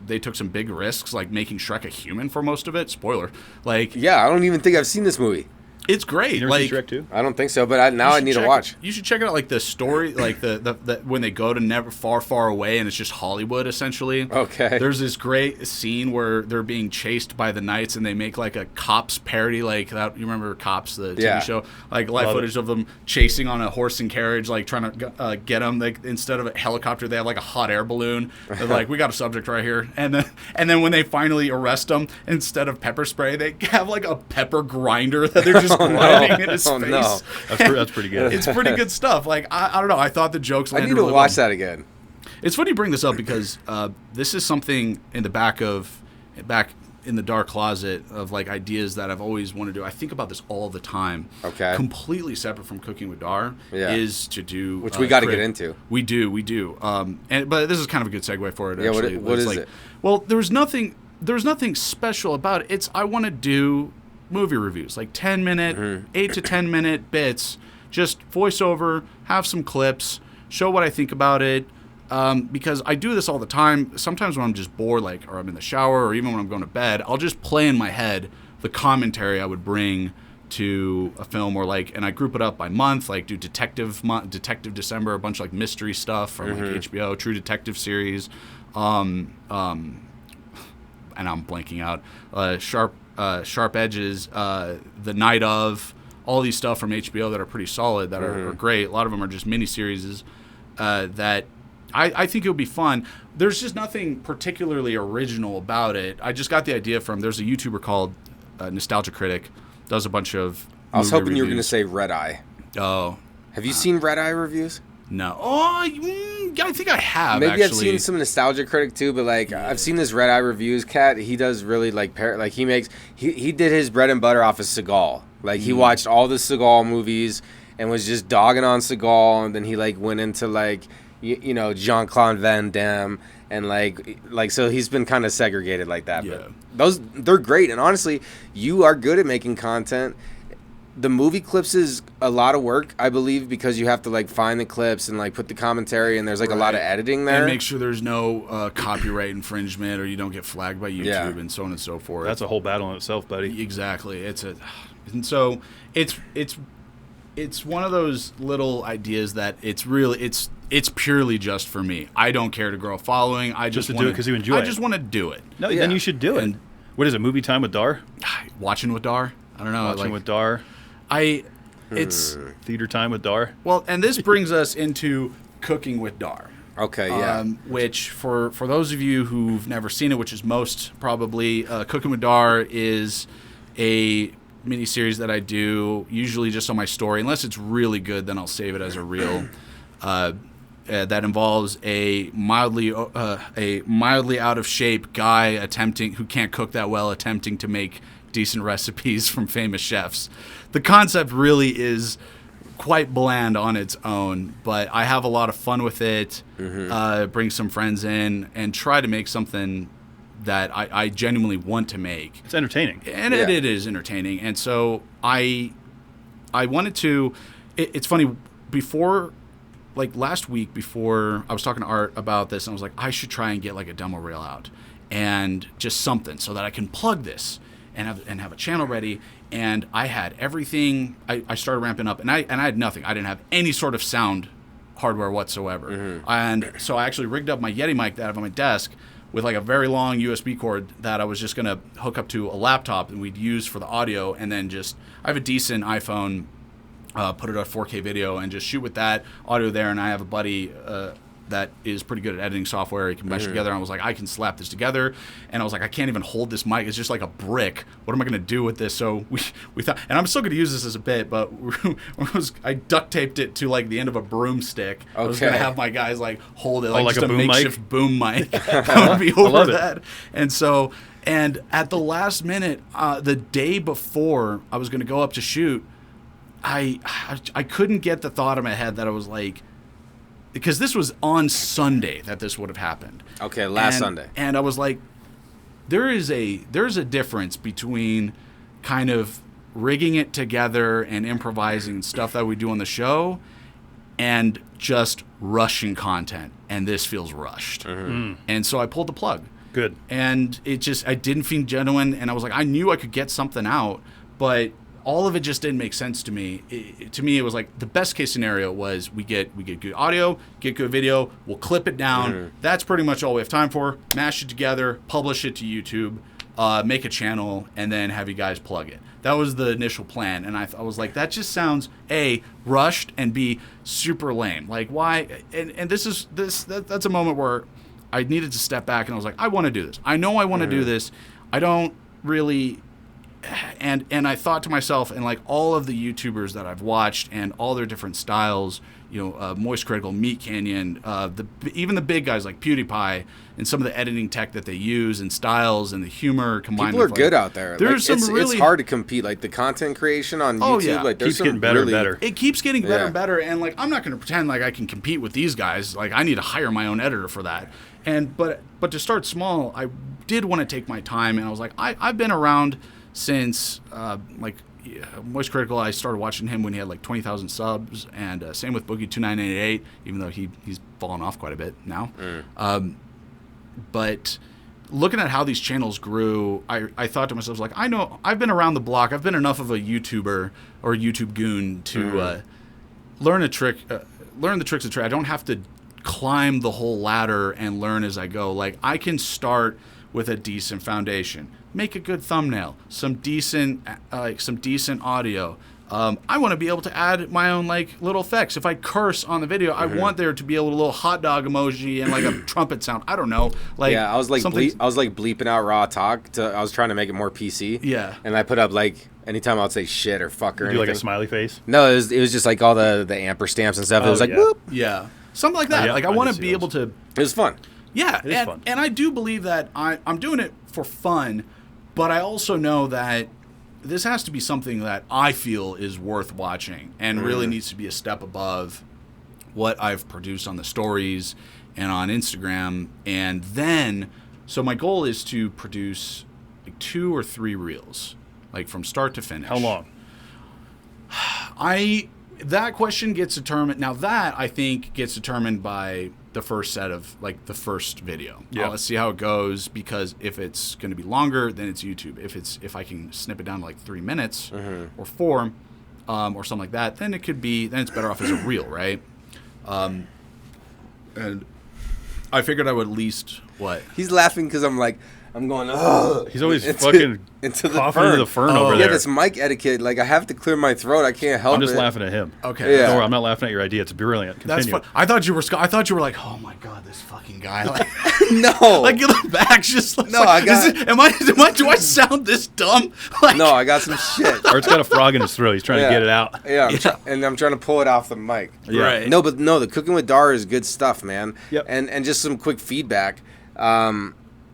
S6: they took some big risks, like making Shrek a human for most of it. Spoiler, like
S4: I don't even think I've seen this movie.
S6: It's great.
S5: You never seen Shrek 2?
S4: I don't think so, but I need to watch.
S6: You should check it out. Like the story, like the when they go to never far away, and it's just Hollywood essentially.
S4: Okay.
S6: There's this great scene where they're being chased by the Knights, and they make like a Cops parody, like that. You remember Cops, the TV show? Like live footage of them chasing on a horse and carriage, like trying to get them. Like instead of a helicopter, they have like a hot air balloon. They're like, we got a subject right here, and then when they finally arrest them, instead of pepper spray, they have like a pepper grinder that they're just lining in his face.
S4: No.
S5: That's pretty good.
S6: It's pretty good stuff. Like, I don't know. I thought the jokes
S4: I
S6: landed
S4: need to
S6: really
S4: watch
S6: well.
S4: that again.
S6: It's funny you bring this up because this is something in the back in the dark closet of like ideas that I've always wanted to do. I think about this all the time.
S4: Okay.
S6: Completely separate from cooking with Dar is to do
S4: which we got to get into.
S6: We do. But this is kind of a good segue for it.
S4: Yeah.
S6: Actually.
S4: What is
S6: like,
S4: it?
S6: Well, there's nothing special about it. I want to do movie reviews, like 10-minute, 8 to 10 minute bits, just voiceover, have some clips, show what I think about it. Because I do this all the time. Sometimes when I'm just bored, like, or I'm in the shower, or even when I'm going to bed, I'll just play in my head the commentary I would bring to a film, or like, and I group it up by month, like do Detective December, a bunch of like mystery stuff from like HBO, True Detective series, and I'm blanking out, Sharp Edges, The Night Of, all these stuff from HBO that are pretty solid, that are great. A lot of them are just miniseries that I think it would be fun. There's just nothing particularly original about it. I just got the idea from, there's a YouTuber called Nostalgia Critic, does a bunch of
S4: I was hoping you were going to
S6: reviews.
S4: say Red Eye.
S6: Oh.
S4: Have you seen Red Eye reviews?
S6: No. Oh, I think I have,
S4: Maybe
S6: actually.
S4: I've seen some Nostalgia Critic too, but like I've seen this Red Eye reviews cat. He does really like he did his bread and butter off of Seagal. Like he watched all the Seagal movies and was just dogging on Seagal, and then he like went into like you know, Jean-Claude Van Damme, and like so he's been kind of segregated like that.
S6: Yeah.
S4: But they're great, and honestly, you are good at making content. The movie clips is a lot of work, I believe, because you have to like find the clips and like put the commentary, and there's like a lot of editing there.
S6: And make sure there's no copyright infringement, or you don't get flagged by YouTube and so on and so forth.
S5: That's a whole battle in itself, buddy.
S6: Exactly. And so it's one of those little ideas that it's purely just for me. I don't care to grow a following. I just
S5: to
S6: wanna,
S5: do it 'cause you enjoy it.
S6: I just want to do it.
S5: No, then you should do it.
S6: And-
S5: What is it? Movie time with Dar?
S6: Watching with Dar. I don't know.
S5: Watching with Dar.
S6: It's
S5: Theater time with Dar.
S6: well, and this brings us into cooking with Dar.
S4: Okay, yeah.
S6: Which for those of you who've never seen it, which is most probably, Cooking with Dar is a miniseries that I do usually just on my story. Unless it's really good, then I'll save it as a reel. That involves a mildly out of shape guy who can't cook that well, attempting to make decent recipes from famous chefs. The concept really is quite bland on its own, but I have a lot of fun with it. Bring some friends in and try to make something that I genuinely want to make.
S5: It's entertaining.
S6: And it is entertaining. And so I wanted to. It's funny, before, like last week, before I was talking to Art about this, and I was like, I should try and get like a demo reel out and just something so that I can plug this and have a channel ready. And I had everything. I started ramping up, and I had nothing. I didn't have any sort of sound hardware whatsoever. And so I actually rigged up my Yeti mic that I have on my desk with like a very long USB cord that I was just going to hook up to a laptop and we'd use for the audio. And then I have a decent iPhone, put it on 4K video and just shoot with that audio there. And I have a buddy that is pretty good at editing software. He can mesh together. And I was like, I can slap this together. And I was like, I can't even hold this mic. It's just like a brick. What am I going to do with this? So we thought, and I'm still going to use this as a bit, but I duct taped it to like the end of a broomstick. I was going to have my guys like hold it like
S5: like
S6: just
S5: a
S6: a
S5: boom
S6: makeshift
S5: mic?
S6: boom mic. That would be over
S5: love it.
S6: that. And at the last minute, the day before I was going to go up to shoot, I couldn't get the thought in my head that I was like, because this was on Sunday that this would have happened.
S4: Okay, last Sunday.
S6: And I was like, there's a difference between kind of rigging it together and improvising stuff that we do on the show and just rushing content. And this feels rushed. And so I pulled the plug.
S5: Good.
S6: And I didn't feel genuine. And I was like, I knew I could get something out, but all of it just didn't make sense to me. To me, it was like the best case scenario was we get good audio, get good video, we'll clip it down. That's pretty much all we have time for. Mash it together, publish it to YouTube, make a channel, and then have you guys plug it. That was the initial plan. And I was like, that just sounds A, rushed, and B, super lame. Like, why? And that's a moment where I needed to step back and I was like, I want to do this. I know I want to do this. I don't really and I thought to myself, and like all of the YouTubers that I've watched and all their different styles, Moist Critical, Meat Canyon, even the big guys like PewDiePie, and some of the editing tech that they use and styles and the humor combined.
S4: People are
S6: with,
S4: good out there.
S6: There's
S4: like,
S6: some really
S4: it's hard to compete. Like the content creation on YouTube,
S6: yeah.
S4: like there's
S5: keeps getting better and better.
S6: It keeps getting better and better, and like I'm not going to pretend like I can compete with these guys. Like I need to hire my own editor for that. But to start small, I did want to take my time, and I was like, I've been around since Moist Critical. I started watching him when he had like 20,000 subs, and same with Boogie2988, even though he's fallen off quite a bit now. But looking at how these channels grew, I thought to myself, like, I know I've been around the block. I've been enough of a YouTuber or a YouTube goon to learn the tricks of trade. I don't have to climb the whole ladder and learn as I go. Like, I can start with a decent foundation, make a good thumbnail, some decent audio. I want to be able to add my own like little effects. If I curse on the video, I want there to be a little hot dog emoji and like a trumpet sound. I don't know. Like,
S4: I was like bleeping out raw talk. I was trying to make it more PC.
S6: Yeah.
S4: And I put up like anytime I would say shit or fuck or
S5: You do
S4: anything.
S5: like a smiley face?
S4: No, it was just like all the amper stamps and stuff. It was like whoop.
S6: Yeah. Something like that.
S5: Yeah,
S6: like I
S5: I
S6: want
S5: did
S6: to
S5: see
S6: be able to.
S4: It was fun.
S6: Yeah,
S5: It is fun.
S6: And I do believe that I'm doing it for fun, but I also know that this has to be something that I feel is worth watching and really needs to be a step above what I've produced on the stories and on Instagram. And then, so my goal is to produce like 2 or 3 reels, like from start to finish.
S5: How long?
S6: That question gets determined. Now that I think gets determined by the first set of like the first video.
S5: Yeah.
S6: Let's see how it goes, because if it's going to be longer, then it's YouTube. If I can snip it down to like 3 minutes or 4, or something like that, then it's better off as a reel, right? And I figured I would at least
S4: He's laughing because I'm going, ugh.
S5: He's always fucking
S4: into the
S5: coughing
S4: fern.
S5: into the fern over
S4: Yeah,
S5: there.
S4: this mic etiquette. Like I have to clear my throat. I can't help it.
S5: I'm just laughing at him.
S6: Okay.
S4: Yeah.
S5: Don't worry, I'm not laughing at your idea. It's brilliant.
S6: That's
S5: Continue.
S6: fun. I thought you were like, oh my god, this fucking guy. Like,
S4: No.
S6: like the back's just like,
S4: No, I got-
S6: do I sound this dumb? Like,
S4: No, I got some shit.
S5: Or it's got a frog in his throat. He's trying to get it out.
S4: Yeah, I'm trying to pull it off the mic.
S5: Yeah.
S6: Right.
S4: No, the cooking with Dar is good stuff, man.
S5: Yep.
S4: And just some quick feedback.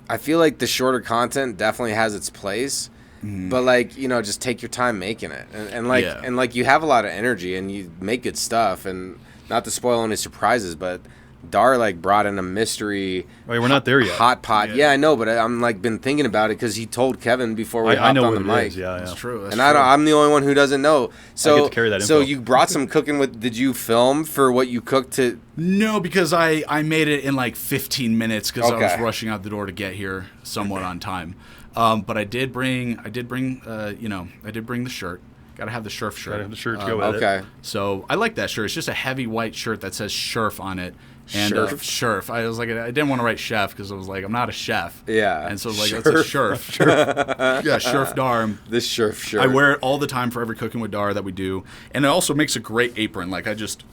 S4: I feel like the shorter content definitely has its place, but like just take your time making it, and like you have a lot of energy and you make good stuff, and not to spoil any surprises, but Dar like brought in a mystery.
S5: Wait, we're not there yet.
S4: Hot pot. Yeah, I know, but I'm like been thinking about it because he told Kevin before we
S5: I
S4: hopped
S5: know
S4: on
S5: what
S4: the
S5: it
S4: mic.
S5: is. Yeah,
S6: That's true. That's
S4: And
S6: true.
S4: I'm the only one who doesn't know. So,
S5: I get to carry that
S4: so
S5: info.
S4: you brought some cooking with. Did you film for what you cooked to?
S6: No, because I made it in like 15 minutes because I was
S4: Okay.
S6: rushing out the door to get here somewhat on time. But I did bring the shirt. Got to have the Shurf shirt.
S5: Gotta have the shirt to go with it.
S4: Okay.
S6: So I like that shirt. It's just a heavy white shirt that says Shurf on it. And
S4: Shurf?
S6: Shurf. I was like, I didn't want to write chef because I was like, I'm not a chef.
S4: Yeah.
S6: And so I was like, that's a Shurf. Yeah, Shurf Dar.
S4: This shirt.
S6: I wear it all the time for every cooking with Dar that we do, and it also makes a great apron. Like You
S5: just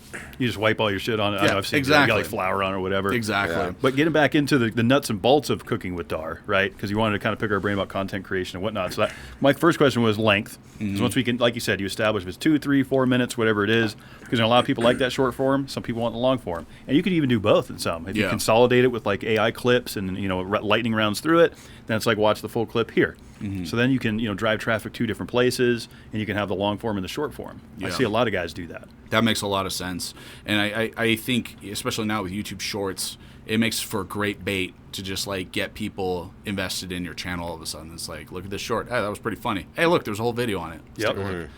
S5: wipe all your shit on it. I
S6: Yeah,
S5: know I've seen
S6: exactly.
S5: you got like flour on or whatever.
S6: exactly.
S4: Yeah.
S5: But getting back into the nuts and bolts of cooking with Dar, right? Because you wanted to kind of pick our brain about content creation and whatnot. So my first question was length. Because once we can, like you said, you establish if it's 2, 3, 4 minutes, whatever it is. Because a lot of people like that short form. Some people want the long form, and you could even do both in some. If you consolidate it with like AI clips and lightning rounds through it, then it's like watch the full clip here. So then you can drive traffic to different places, and you can have the long form and the short form. I see a lot of guys do that.
S6: That makes a lot of sense. And I think, especially now with YouTube Shorts, it makes for great bait to just like get people invested in your channel all of a sudden. It's like, look at this short. Hey, that was pretty funny. Hey, look, there's a whole video on it. Let's take a look.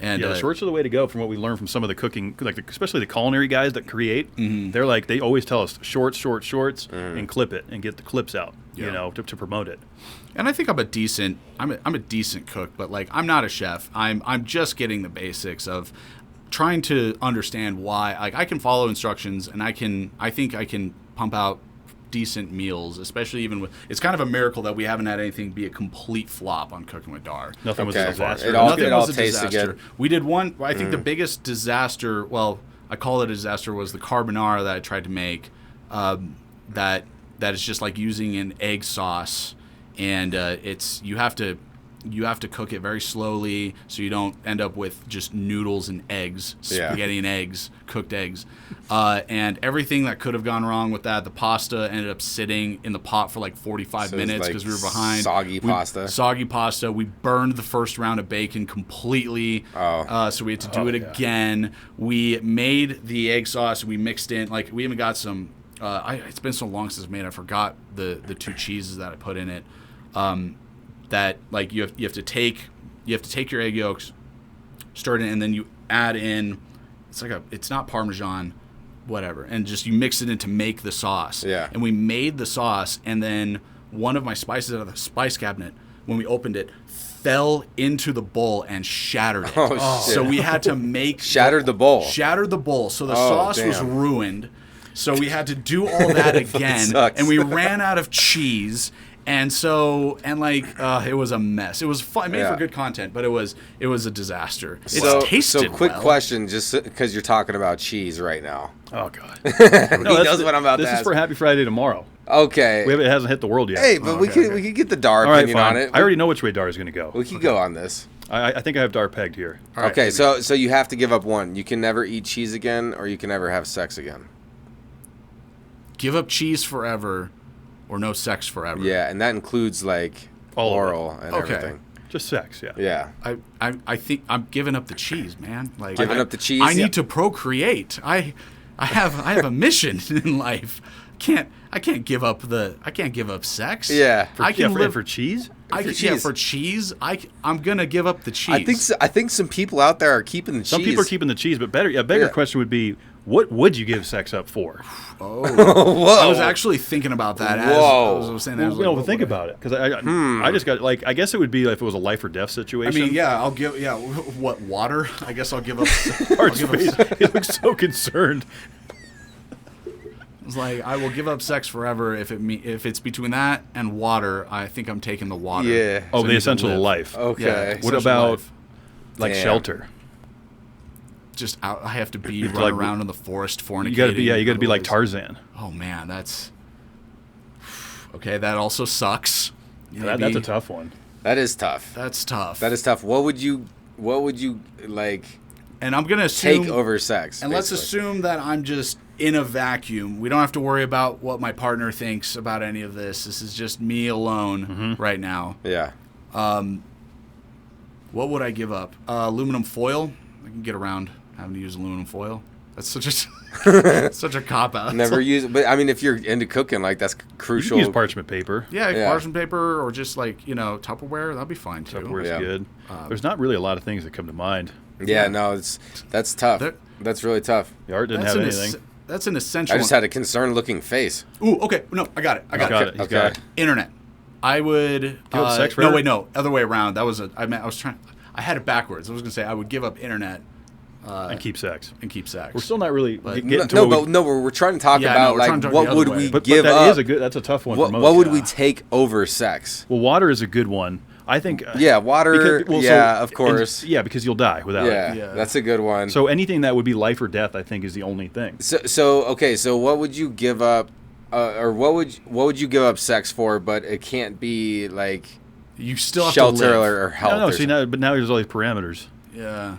S6: And
S5: the shorts are the way to go from what we learned from some of the cooking, especially the culinary guys that create. They're like, they always tell us shorts, and clip it and get the clips out, to promote it.
S6: And I think I'm a decent cook, but like I'm not a chef. I'm just getting the basics of trying to understand why. Like I can follow instructions, and I think I can pump out decent meals, especially even with. It's kind of a miracle that we haven't had anything be a complete flop on Cooking with Dar.
S5: Nothing was a disaster.
S4: It all tasted good.
S6: We did one. I think the biggest disaster. Well, I call it a disaster. Was the carbonara that I tried to make. That is just like using an egg sauce, and you have to You have to cook it very slowly so you don't end up with just noodles and eggs, spaghetti and eggs, cooked eggs. And everything that could have gone wrong with that, the pasta ended up sitting in the pot for like 45 minutes because we were behind.
S4: Soggy pasta. We burned the first round of bacon completely. So we had to do it again. We made the egg sauce. We mixed in, like, we even got some, it's been so long since I made it, I forgot the 2 cheeses that I put in it. That, like, you have to take your egg yolks, stir it in, and then you add in, it's not Parmesan, whatever, and just you mix it in to make the sauce. Yeah.
S6: And we made the sauce, and then one of my spices out of the spice cabinet, when we opened it, fell into the bowl and shattered it.
S4: Oh, shit.
S6: So we had to make
S4: Shattered the bowl.
S6: So the sauce was ruined. So we had to do all that again, and we ran out of cheese. And so, it was a mess. It was fun. It made for good content, but it was a disaster. It tasted
S4: So quick question, just because you're talking about cheese right now.
S5: Oh, God.
S4: He knows what I'm about to ask.
S5: This is for Happy Friday tomorrow.
S4: Okay.
S5: It hasn't hit the world yet.
S4: Hey, but we could get the Dar
S5: All right,
S4: opinion
S5: fine.
S4: on it.
S5: I already know which way Dar is going to go.
S4: We could go on this.
S5: I think I have Dar pegged here.
S6: All
S4: Okay,
S6: right,
S4: so you have to give up one. You can never eat cheese again, or you can never have sex again.
S6: give up cheese forever or no sex forever.
S4: Yeah, and that includes like
S5: All
S4: oral and
S6: Okay.
S4: everything.
S5: Just sex, yeah.
S4: Yeah.
S6: I think I'm giving up the cheese, man. Like
S4: Giving up the cheese?
S6: I need
S4: Yeah.
S6: to procreate. I have a mission in life. I can't give up sex.
S4: Yeah.
S6: I can live
S5: for cheese.
S6: for cheese. I'm gonna give up the cheese.
S4: I think some people out there are keeping the
S5: Some
S4: cheese.
S5: people are keeping the cheese, but a bigger
S4: Yeah.
S5: question would be, what would you give sex up for?
S4: Whoa.
S6: I was actually thinking about that.
S4: Whoa.
S6: As I was saying that. I was like,
S5: Think about it, because I just got I guess it would be like if it was a life or death
S6: I
S5: situation.
S6: mean, yeah, I'll give. Yeah, what water? I guess I'll give up.
S5: Art's face, he looks so concerned.
S6: It's like I will give up sex forever if it's between that and water. I think I'm taking the water.
S4: Yeah.
S5: Oh,
S6: So
S5: the
S6: you
S5: essential
S6: can
S5: of
S6: live.
S5: life.
S4: Okay.
S6: Yeah,
S5: What
S6: essential
S5: about
S6: life.
S5: like
S4: Damn.
S5: shelter?
S6: Just out? I have to be
S5: Like,
S6: running around in the forest fornicating.
S5: You got to be like
S6: otherwise-
S5: Tarzan.
S6: Oh man, that's okay. That also sucks.
S5: That's
S6: Maybe-
S5: a tough one.
S4: That is tough.
S6: That's tough.
S4: That is tough. What would you like
S6: and I'm gonna assume,
S4: take over sex?
S6: And let's
S4: basically?
S6: assume that I'm just in a vacuum. We don't have to worry about what my partner thinks about any of this. This is just me alone right now.
S4: Yeah.
S6: What would I give up? Aluminum foil. I can get around having to use aluminum foil. That's such a cop out.
S4: Never use it, but I mean, if you're into cooking, like that's
S5: You
S4: crucial.
S5: can use parchment paper.
S6: Yeah,
S4: Yeah.
S6: parchment paper or just like Tupperware. That'd be fine too.
S5: Tupperware's
S4: Yeah.
S5: good. There's not really a lot of things that come to mind.
S4: Yeah, no, that's tough.
S6: There-
S4: That's really tough.
S5: The art didn't
S6: That's
S5: have
S6: an
S5: anything.
S6: that's an essential.
S4: I just had a concerned looking face.
S6: Ooh, okay. No, I got it.
S5: He's got it. He's
S4: Okay.
S5: got it.
S6: Internet. I would.
S5: up sex
S6: no,
S5: forever?
S6: wait, no. Other way around. I had it backwards. I was gonna say I would give up internet
S5: And keep sex.
S6: and keep sex.
S5: We're still not really
S6: But-
S5: getting to
S4: No,
S5: what we-
S4: but no, we're trying to talk
S6: Yeah, I
S4: about
S6: know, we're
S4: like
S6: trying to talk
S4: what
S6: the
S4: would
S6: other
S4: we
S6: way.
S5: But
S4: give
S5: that
S4: up?
S5: is that's a tough one for
S4: what
S5: most.
S4: would we take over sex?
S5: Well, water is a good one. I think.
S4: Yeah, water. Of course.
S5: Yeah, because you'll die without
S4: Yeah,
S5: it.
S6: Yeah.
S4: that's a good one.
S5: So anything that would be life or death, I think, is the only thing.
S4: So what would you give up, or what would you give up sex for? But it can't be like
S6: you still have
S4: shelter
S6: to live.
S4: or health.
S5: No,
S4: or
S5: see now, but now there's all these parameters.
S6: Yeah.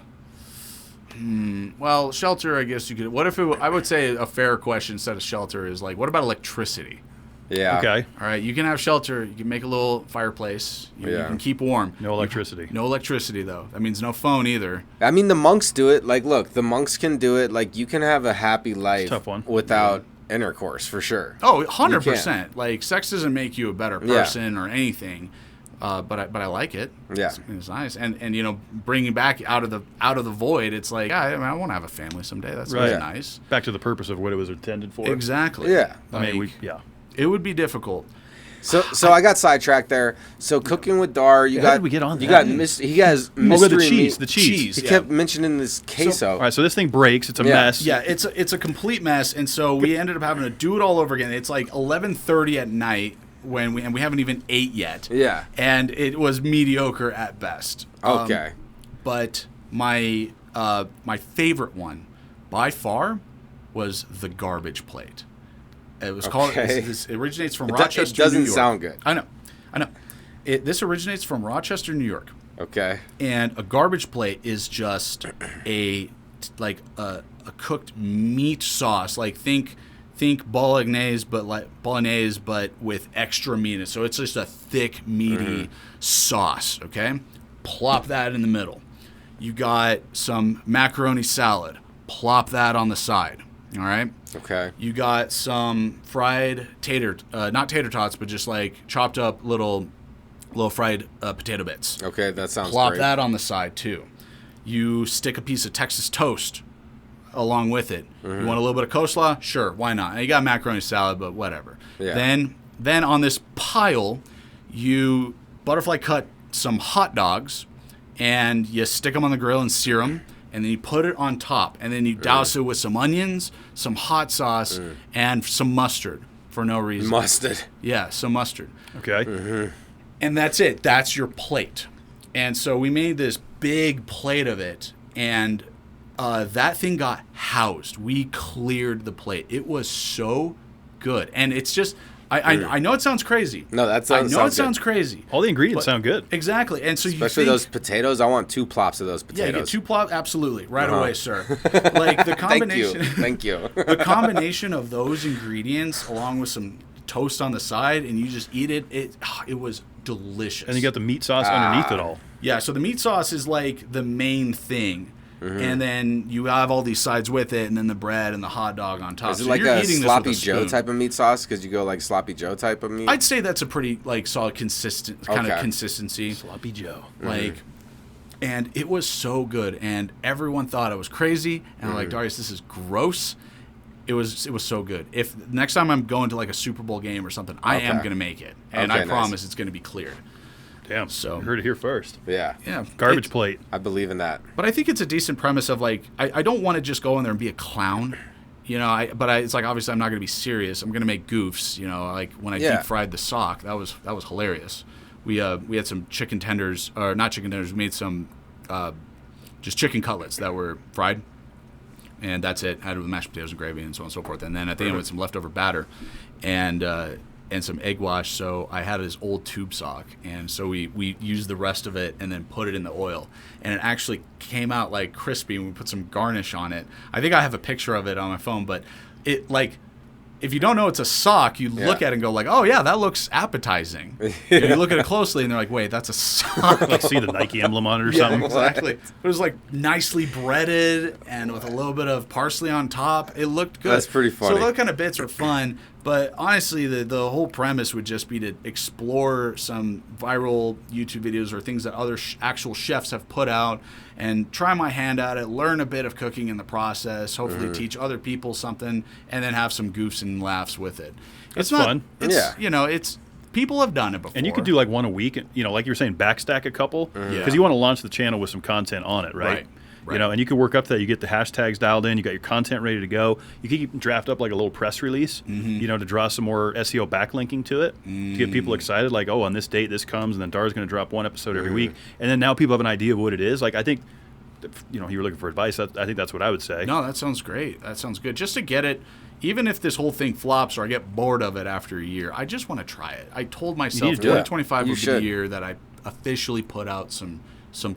S6: Well, shelter. I guess you could. What if I would say a fair question instead of shelter is like, what about electricity?
S4: Yeah.
S5: Okay,
S6: All right, you can have shelter. You can make a little fireplace. You
S4: Yeah.
S6: can keep warm.
S5: no electricity.
S6: No electricity though. That means no phone either.
S4: I mean, the monks do it. Like, look, the monks can do it. Like, you can have a happy life
S5: Tough one.
S4: without intercourse, for sure.
S6: Oh,
S4: You
S6: 100%. Like sex doesn't make you a better
S4: Yeah.
S6: person or anything. But I like it.
S4: Yeah.
S6: It's nice. And bringing back out of the void, it's like, yeah, I want to have a family someday. That's
S5: Right.
S6: really
S5: Yeah.
S6: nice.
S5: Back to the purpose of what it was intended for.
S6: Exactly.
S4: Yeah.
S5: I mean,
S6: Like,
S5: yeah.
S6: it would be difficult.
S4: So I got sidetracked there. So cooking with Dar,
S5: Yeah, how did we get on
S4: You
S5: that?
S4: got he has
S5: Oh,
S4: mystery
S5: the
S4: meat.
S5: cheese. The cheese.
S4: He
S6: yeah.
S4: kept mentioning this queso.
S5: All right, so this thing breaks. It's a
S4: Yeah.
S5: mess.
S6: Yeah, it's a complete mess, and so we ended up having to do it all over again. It's like 11:30 at night when we haven't even ate yet.
S4: Yeah.
S6: and it was mediocre at best.
S4: Okay.
S6: But my favorite one by far was the garbage plate. It was called.
S4: Okay.
S6: It originates from
S4: It
S6: Rochester,
S4: doesn't
S6: New York.
S4: sound good.
S6: I know. This originates from Rochester, New York.
S4: Okay.
S6: And a garbage plate is just a cooked meat sauce. Like think bolognese, but with extra meat in it. So it's just a thick, meaty sauce. Okay, plop that in the middle. You got some macaroni salad. Plop that on the side. All right.
S4: Okay.
S6: You got some fried not tater tots, but just like chopped up little fried potato bits.
S4: Okay, that sounds
S6: Plop
S4: great.
S6: that on the side too. You stick a piece of Texas toast along with it. You want a little bit of coleslaw? Sure, why not? You got macaroni salad, but whatever.
S4: Yeah.
S6: Then on this pile, you butterfly cut some hot dogs, and you stick them on the grill and sear them, and then you put it on top, and then you douse it with some onions, some hot sauce, and some mustard for no reason.
S4: Mustard.
S6: Yeah, some mustard.
S5: Okay.
S6: And that's it. That's your plate. And so we made this big plate of it, and that thing got housed. We cleared the plate. It was so good. And it's just, I know it sounds crazy.
S4: No, that sounds
S6: I know it
S4: good.
S6: sounds crazy.
S5: All the ingredients sound good.
S6: Exactly. And so
S4: Especially those potatoes. I want 2 plops of those potatoes.
S6: Yeah, you get 2 plop. Absolutely. Right away, sir. Like the combination.
S4: Thank you.
S6: The combination of those ingredients along with some toast on the side, and you just eat it. It was delicious.
S5: And you got the meat sauce underneath it all.
S6: Yeah, so the meat sauce is like the main thing. And then you have all these sides with it, and then the bread and the hot dog on top.
S4: Is it
S6: So
S4: like
S6: you're
S4: a
S6: eating this
S4: sloppy
S6: with a
S4: Joe
S6: spoon.
S4: type of meat sauce? Because you go like sloppy Joe type of meat?
S6: I'd say that's a pretty like solid consistent kind of
S4: Okay.
S6: consistency.
S5: Sloppy Joe.
S6: Like, and it was so good, and everyone thought it was crazy, and I'm like, Darius, this is gross. It was so good. If next time I'm going to like a Super Bowl game or something, I am
S4: Okay.
S6: going to make it, and
S4: Okay,
S6: I
S4: nice.
S6: promise it's going to be cleared.
S5: Damn.
S6: So-
S5: You heard it here first.
S4: Yeah.
S6: Yeah,
S5: Garbage
S6: It-
S5: plate.
S4: I believe in that.
S6: But I think it's a decent premise of like, I don't want to just go in there and be a clown, you know. It's like obviously I'm not going to be serious. I'm going to make goofs, you know. Like when I deep fried the sock, that was hilarious. We had some chicken tenders, or not chicken tenders. We made some just chicken cutlets that were fried, and that's it. Had it with mashed potatoes and gravy and so on and so forth. And then at the end with some leftover batter, and some egg wash. So I had this old tube sock, and so we used the rest of it and then put it in the oil, and it actually came out like crispy, and we put some garnish on it. I think I have a picture of it on my phone, but it like, if you don't know it's a sock, you look at it and go like, oh yeah, that looks appetizing. And you look at it closely and they're like, wait, that's a sock.
S5: Like see the Nike emblem on it or
S6: Yeah,
S5: something.
S6: exactly. It was like nicely breaded and with a little bit of parsley on top. It looked good.
S4: That's pretty funny.
S6: So those kind of bits are fun. But honestly, the whole premise would just be to explore some viral YouTube videos or things that other actual chefs have put out and try my hand at it, learn a bit of cooking in the process, hopefully teach other people something, and then have some goofs and laughs with it.
S5: That's fun.
S6: It's, you know, it's people have done it before.
S5: And you could do like one a week, you know, like you were saying, backstack a couple, because
S6: Yeah.
S5: you want to launch the channel with some content on it, right?
S6: Right.
S5: You know, and you can work up to that. You get the hashtags dialed in. You got your content ready to go. You can draft up like a little press release, you know, to draw some more SEO backlinking to it to get people excited. Like, oh, on this date this comes, and then Dar's going to drop one episode every week, and then now people have an idea of what it is. Like, I think, you know, you were looking for advice. I think that's what I would say.
S6: No, that sounds great. That sounds good. Just to get it, even if this whole thing flops or I get bored of it after a year, I just want to try it. I told myself
S5: need to do it.
S6: 2025
S4: You
S6: would be
S4: should.
S6: the year that I officially put out some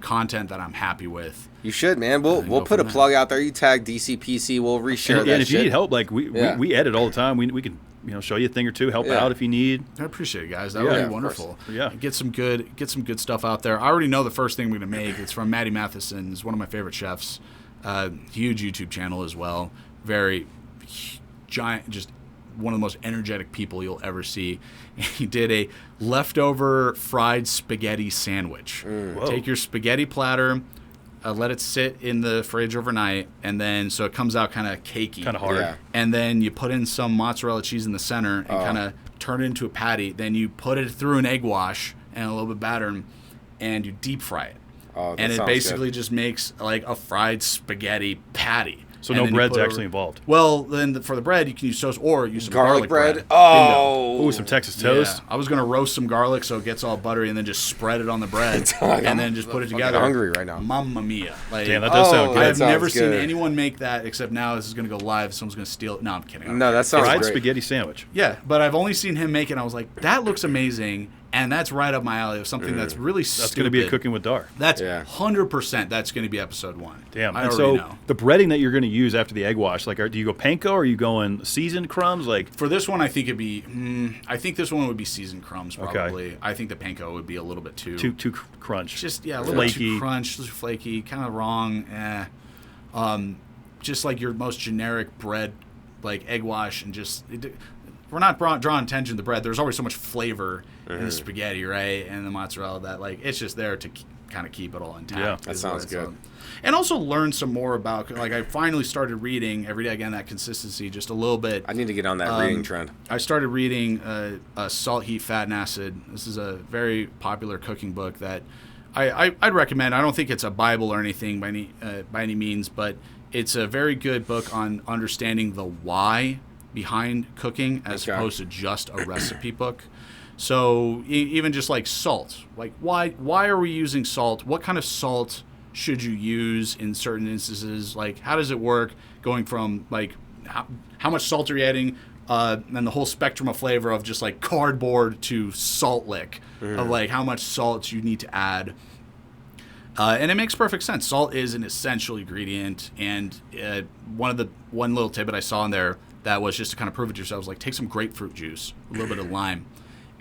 S6: content that I'm happy with.
S4: You should, man. We'll
S6: go
S4: put a
S6: from there.
S4: plug out there. You tag DCPC. We'll reshare
S5: And,
S4: that
S5: and if
S4: shit.
S5: you need help, like we edit all the time. We can, you know, show you a thing or two, help
S4: Yeah.
S5: out if you need.
S6: I appreciate it, guys. That
S5: Yeah,
S6: would
S5: of
S6: be wonderful.
S5: course. Yeah.
S6: Get some good stuff out there. I already know the first thing we're gonna make. It's from Maddie Matheson. He's one of my favorite chefs. Huge YouTube channel as well. Very giant, just one of the most energetic people you'll ever see. He did a leftover fried spaghetti sandwich. Take your spaghetti platter, let it sit in the fridge overnight, and then so it comes out kind of cakey.
S5: Kind of hard.
S4: Yeah.
S6: And then you put in some mozzarella cheese in the center and kind of turn it into a patty. Then you put it through an egg wash and a little bit of batter, and you deep fry it.
S4: Oh, that
S6: And it
S4: sounds
S6: basically
S4: good.
S6: just makes like a fried spaghetti patty.
S5: So
S6: And
S5: no
S6: then you
S5: bread's
S6: put it
S5: actually
S6: over-
S5: involved.
S6: Well, then for the bread, you can use toast or use some
S4: Garlic bread.
S6: Bingo.
S4: Oh,
S5: Ooh, some Texas
S6: Yeah.
S5: toast.
S6: I was gonna roast some garlic so it gets all buttery, and then just spread it on the bread, and then just put it together.
S4: hungry right now.
S6: Mamma mia! Like,
S5: Damn, that does sound
S4: Oh,
S5: good.
S6: I
S4: that
S6: have never
S4: sounds
S6: seen
S4: good.
S6: anyone make that except now this is gonna go live. Someone's gonna steal it. No, I'm kidding.
S4: No, that sounds
S5: Fried
S4: great.
S5: spaghetti sandwich.
S6: Yeah, but I've only seen him make it, and I was like, that looks amazing. And that's right up my alley of something that's really stupid.
S5: That's going to be a Cooking with Dar.
S6: That's 100% that's going to be episode 1.
S5: Damn.
S6: I
S5: And
S6: already
S5: so
S6: know.
S5: the breading that you're going to use after the egg wash, like, do you go panko or are you going seasoned crumbs? Like,
S6: For this one, I think it'd be. I think this one would be seasoned crumbs probably.
S5: Okay.
S6: I think the panko would be a little bit too
S5: crunch.
S6: just a little
S5: flaky.
S6: bit too crunch, too flaky, kind of wrong. Just like your most generic bread, like egg wash, and we're not drawing attention to the bread. There's always so much flavor in the spaghetti, right, and the mozzarella that like it's just there to kind of keep it all intact.
S5: Yeah,
S4: that sounds good.
S6: And also learn some more about, like, I finally started reading every day again, that consistency just a little bit.
S4: I need to get on that reading trend.
S6: I started reading Salt, Heat, Fat, and Acid. This is a very popular cooking book that I'd recommend. I don't think it's a Bible or anything by any means, but it's a very good book on understanding the why behind cooking as opposed to just a recipe book. So even just like salt, like why are we using salt? What kind of salt should you use in certain instances? Like, how does it work going from like how much salt are you adding? And the whole spectrum of flavor of just like cardboard to salt lick of like how much salt you need to add. And it makes perfect sense. Salt is an essential ingredient. And one little tidbit I saw in there that was just to kind of prove it to yourself was like, take some grapefruit juice, a little bit of lime,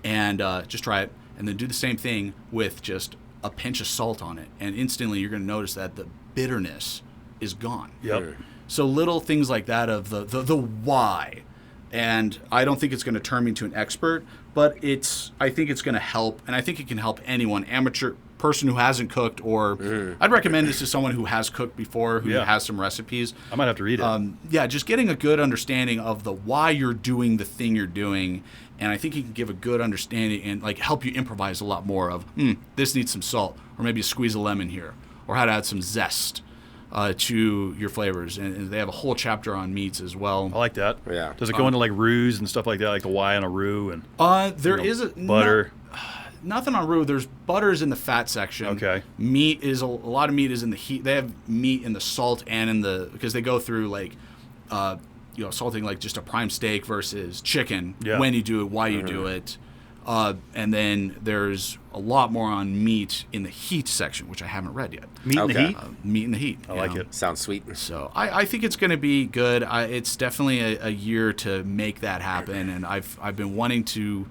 S6: and just try it. And then do the same thing with just a pinch of salt on it. And instantly you're going to notice that the bitterness is gone.
S5: Yep.
S6: So little things like that of the why. And I don't think it's going to turn me into an expert, but I think it's going to help. And I think it can help anyone, amateur person who hasn't cooked, or I'd recommend this to someone who has cooked before, who has some recipes.
S5: I might have to read it.
S6: Just getting a good understanding of the why you're doing the thing you're doing. And I think you can give a good understanding and like help you improvise a lot more of, this needs some salt, or maybe a squeeze of lemon here, or how to add some zest to your flavors. And they have a whole chapter on meats as well.
S5: I like that.
S4: Yeah.
S5: Does it go into like roux and stuff like that, like the why on a roux and
S6: There is
S5: butter?
S6: Nothing on roux. There's butters in the fat section.
S5: Okay.
S6: Meat is a lot of meat is in the heat. They have meat in the salt and in because they go through like, salting like just a prime steak versus chicken.
S5: Yeah.
S6: When you do it, why you do it, and then there's a lot more on meat in the heat section, which I haven't read yet.
S5: Meat in the heat?
S6: Meat in the heat.
S5: I like it.
S4: Sounds sweet.
S6: So I think it's going to be good. It's definitely a year to make that happen, and I've been wanting to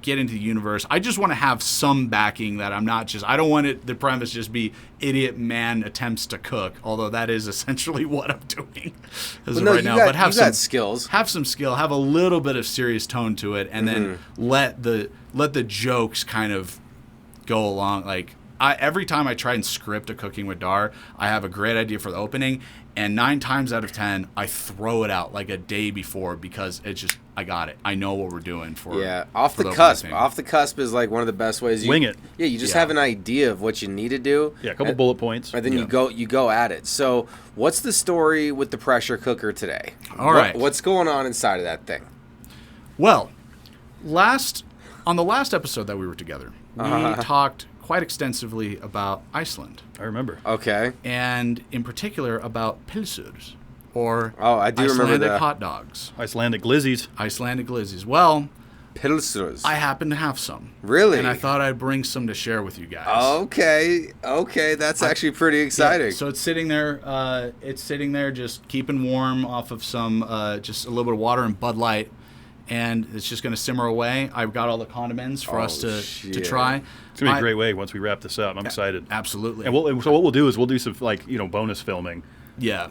S6: get into the universe. I just want to have some backing that I'm not just. I don't want the premise just be idiot man attempts to cook, although that is essentially what I'm doing right now. But have some
S4: skills.
S6: Have some skill. Have a little bit of serious tone to it, and then let the jokes kind of go along. Like every time I try and script a Cooking with Dar, I have a great idea for the opening, and 9 times out of 10, I throw it out like a day before because it's just, I got it. I know what we're doing for
S4: off the cusp. Off the cusp is like one of the best ways.
S5: Wing it.
S4: Yeah, you just have an idea of what you need to do.
S5: Yeah, a couple bullet points.
S4: And then you go at it. So what's the story with the pressure cooker today?
S6: All right.
S4: What's going on inside of that thing?
S6: Well, on the last episode that we were together, we talked quite extensively about Iceland.
S5: I remember.
S4: Okay.
S6: And in particular about pilsurs, or
S4: I do remember
S6: Icelandic
S4: that.
S6: hot dogs.
S5: Icelandic glizzies.
S6: Icelandic glizzies. Well,
S4: pilsurs.
S6: I happen to have some.
S4: Really?
S6: And I thought I'd bring some to share with you guys.
S4: Okay. That's actually pretty exciting.
S6: Yeah, so it's sitting there just keeping warm off of some just a little bit of water and Bud Light. And it's just going to simmer away. I've got all the condiments for us to try.
S5: It's going to be a great way once we wrap this up. I'm excited.
S6: Absolutely.
S5: And so what we'll do is we'll do some bonus filming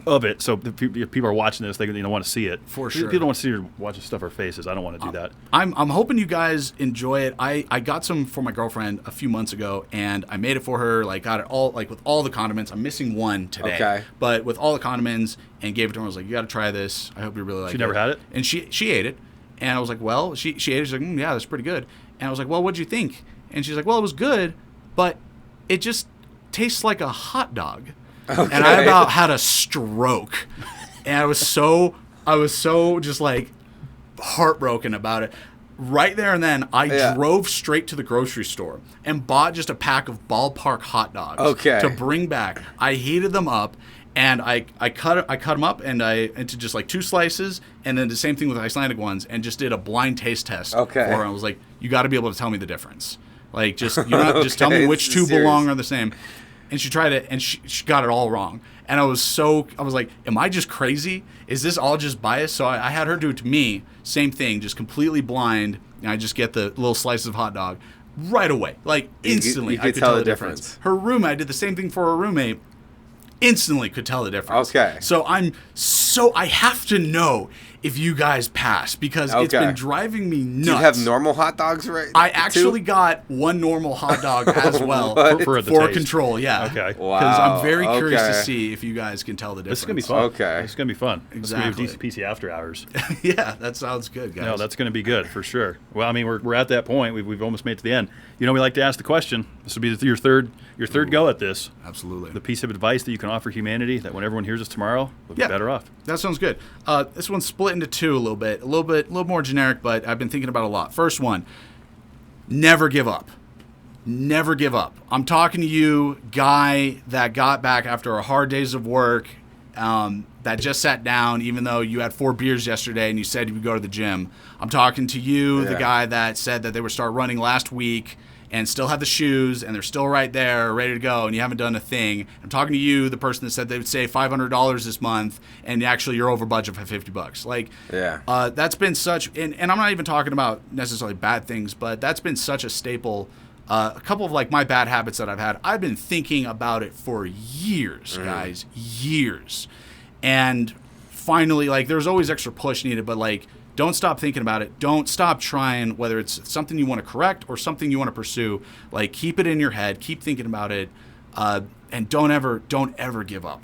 S5: of it. So if people are watching this, they want to see it.
S6: For sure.
S5: People don't want to see her watch stuff our faces. I don't want to do that.
S6: I'm hoping you guys enjoy it. I got some for my girlfriend a few months ago, and I made it for her. Like got it all with all the condiments. I'm missing one today.
S4: Okay.
S6: But with all the condiments, and gave it to her. I was like, you got to try this. I hope you really like it.
S5: She never had it?
S6: And she ate it. And I was like, well, she ate it. She's like, yeah, that's pretty good. And I was like, well, what'd you think? And she's like, well, it was good, but it just tastes like a hot dog. Okay. And I about had a stroke. And I was so just like heartbroken about it. Right there and then, I drove straight to the grocery store and bought just a pack of ballpark hot dogs to bring back. I heated them up. And I cut them up into just like 2 slices, and then the same thing with Icelandic ones, and just did a blind taste test.
S4: Okay.
S6: For her. I was like, you got to be able to tell me the difference. Like, just just tell me which 2 belong or the same. And she tried it, and she got it all wrong. And I was like, am I just crazy? Is this all just bias? So I had her do it to me, same thing, just completely blind. And I just get the little slices of hot dog right away, like instantly.
S4: You could
S6: I could
S4: tell
S6: tell
S4: the
S6: the difference. Her roommate, I did the same thing for her roommate. Instantly could tell the difference.
S4: Okay.
S6: So I have to know if you guys pass, because it's been driving me nuts.
S4: Do you have normal hot dogs, right?
S6: I actually got 1 normal hot dog as well
S5: for
S6: control. Yeah.
S5: Okay.
S4: Wow.
S6: Because I'm very curious to
S4: Okay.
S6: see if you guys can tell the difference.
S5: This is going to be fun.
S4: Okay.
S5: This is going to be fun.
S6: Exactly.
S5: This is going to be a decent piece of after hours.
S6: Yeah, that sounds good, guys.
S5: No, that's going to be good for sure. Well, I mean, we're at that point. We've almost made it to the end. You know, we like to ask the question. This will be your third go at this.
S6: Absolutely.
S5: The piece of advice that you can offer humanity that when everyone hears us tomorrow, we'll be better off.
S6: That sounds good. This one's split into 2 a little more generic, but I've been thinking about it a lot. First one, never give up. Never give up. I'm talking to you, guy that got back after a hard days of work, that just sat down even though you had 4 beers yesterday and you said you would go to the gym. I'm talking to you, the guy that said that they would start running last week and still have the shoes and they're still right there ready to go and you haven't done a thing. I'm talking to you, the person that said they would save $500 this month and actually you're over budget for $50. Like, that's been such, and I'm not even talking about necessarily bad things, but that's been such a staple. A couple of like my bad habits that I've had, I've been thinking about it for years, guys, years. And finally, like, there's always extra push needed, but like, don't stop thinking about it. Don't stop trying, whether it's something you want to correct or something you want to pursue. Like, keep it in your head, keep thinking about it, and don't ever give up.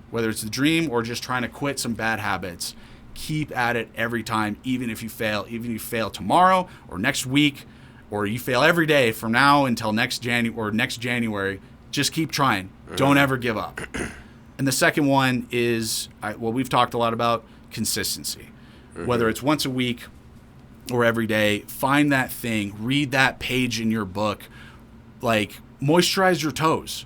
S6: Whether it's the dream or just trying to quit some bad habits, keep at it every time, even if you fail tomorrow or next week, or you fail every day from now until next January. Just keep trying. Don't ever give up. And the second one is, we've talked a lot about consistency. Whether it's once a week or every day, find that thing, read that page in your book, like moisturize your toes.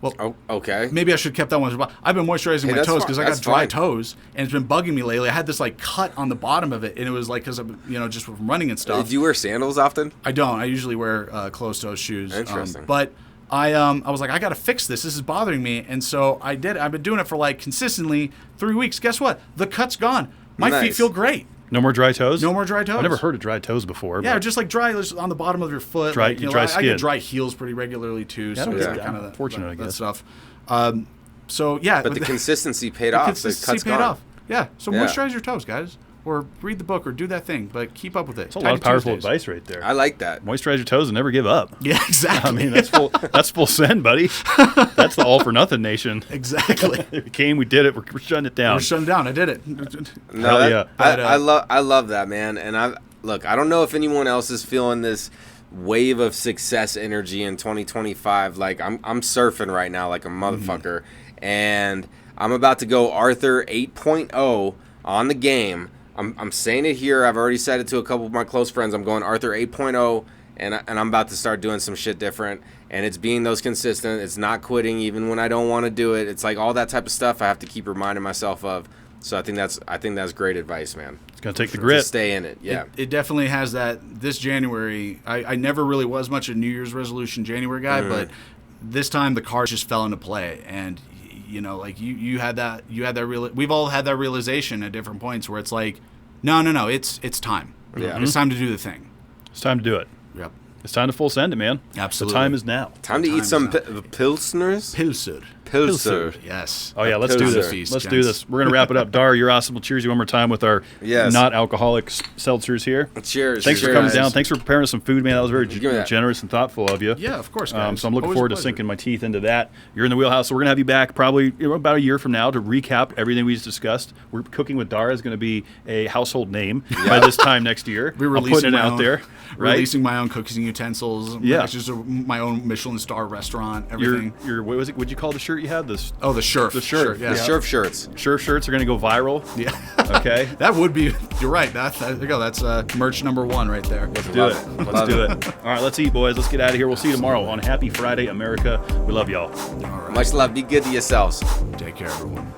S6: Well, okay. Maybe I should have kept that one. I've been moisturizing my toes because I got dry toes, and it's been bugging me lately. I had this like cut on the bottom of it, and it was like because I'm just from running and stuff.
S4: Do you wear sandals often?
S6: I don't. I usually wear closed-toe shoes.
S4: Interesting.
S6: But I was like, I got to fix this. This is bothering me, and so I did. I've been doing it for like consistently 3 weeks. Guess what? The cut's gone. My feet feel great.
S5: No more dry toes?
S6: No more dry toes.
S5: I've never heard of dry toes before.
S6: Yeah, just like dry on the bottom of your foot.
S5: Dry,
S6: like,
S5: dry skin.
S6: I get dry heels pretty regularly too.
S5: Yeah,
S6: so it's
S5: kind of
S6: unfortunate,
S5: I guess.
S6: That stuff. So yeah.
S4: But the consistency paid off. The
S6: consistency paid off. Yeah. So moisturize your toes, guys. Or read the book or do that thing, but keep up with it.
S5: It's a lot of powerful advice right there.
S4: I like that.
S5: Moisturize your toes and never give up.
S6: Yeah, exactly.
S5: I mean, that's full send, buddy. That's the all for nothing nation.
S6: Exactly.
S5: It came, we did it, we're shutting it down.
S6: We're shutting down. I did it.
S4: No, yeah. I love that, man. And I don't know if anyone else is feeling this wave of success energy in 2025. Like I'm surfing right now like a motherfucker, and I'm about to go Arthur 8.0 on the game. I'm saying it here. I've already said it to a couple of my close friends. I'm going Arthur 8.0, and I'm about to start doing some shit different. And it's being those consistent. It's not quitting even when I don't want to do it. It's like all that type of stuff I have to keep reminding myself of. So I think that's great advice, man.
S5: It's gonna take the grit.
S4: To stay in it. Yeah.
S6: It definitely has that. This January, I never really was much a New Year's resolution January guy, but this time the cards just fell into play, and like you had that we've all had that realization at different points where it's like, no, it's time.
S4: Yeah.
S6: It's time to do the thing.
S5: It's time to do it.
S6: Yep.
S5: It's time to full send it, man.
S6: Absolutely.
S5: The time is now.
S4: Time to eat some pilsners.
S6: Pilser. Yes.
S5: Oh yeah, let's do this. Let's do this. We're gonna wrap it up. Dar, you're awesome. We'll cheers you one more time with our not alcoholic seltzers here.
S4: Cheers.
S5: Thanks for coming down. Thanks for preparing us some food, man. That was very generous and thoughtful of you.
S6: Yeah, of course, guys.
S5: So I'm looking forward to sinking my teeth into that. You're in the wheelhouse, so we're gonna have you back probably about a year from now to recap everything we just discussed. We're cooking with Dar is gonna be a household name by this time next year.
S6: We're
S5: I'm putting it out there. Right?
S6: Releasing my own cookies and utensils.
S5: Yeah.
S6: Just my own Michelin star restaurant. Everything.
S5: What was it? What'd you call the shirt? shirt you had?
S6: The Sherf.
S5: The Sherf.
S6: Yeah.
S4: The Sherf shirts.
S5: Sherf shirts are going to go viral.
S6: Yeah.
S5: Okay.
S6: That would be. You're right. There you go. That's merch number 1 right there.
S5: Let's do it. Let's do it. All right, let's eat, boys. Let's get out of here. We'll see you tomorrow on Happy Friday, America. We love y'all.
S6: All right.
S4: Much love. Be good to yourselves.
S6: Take care, everyone.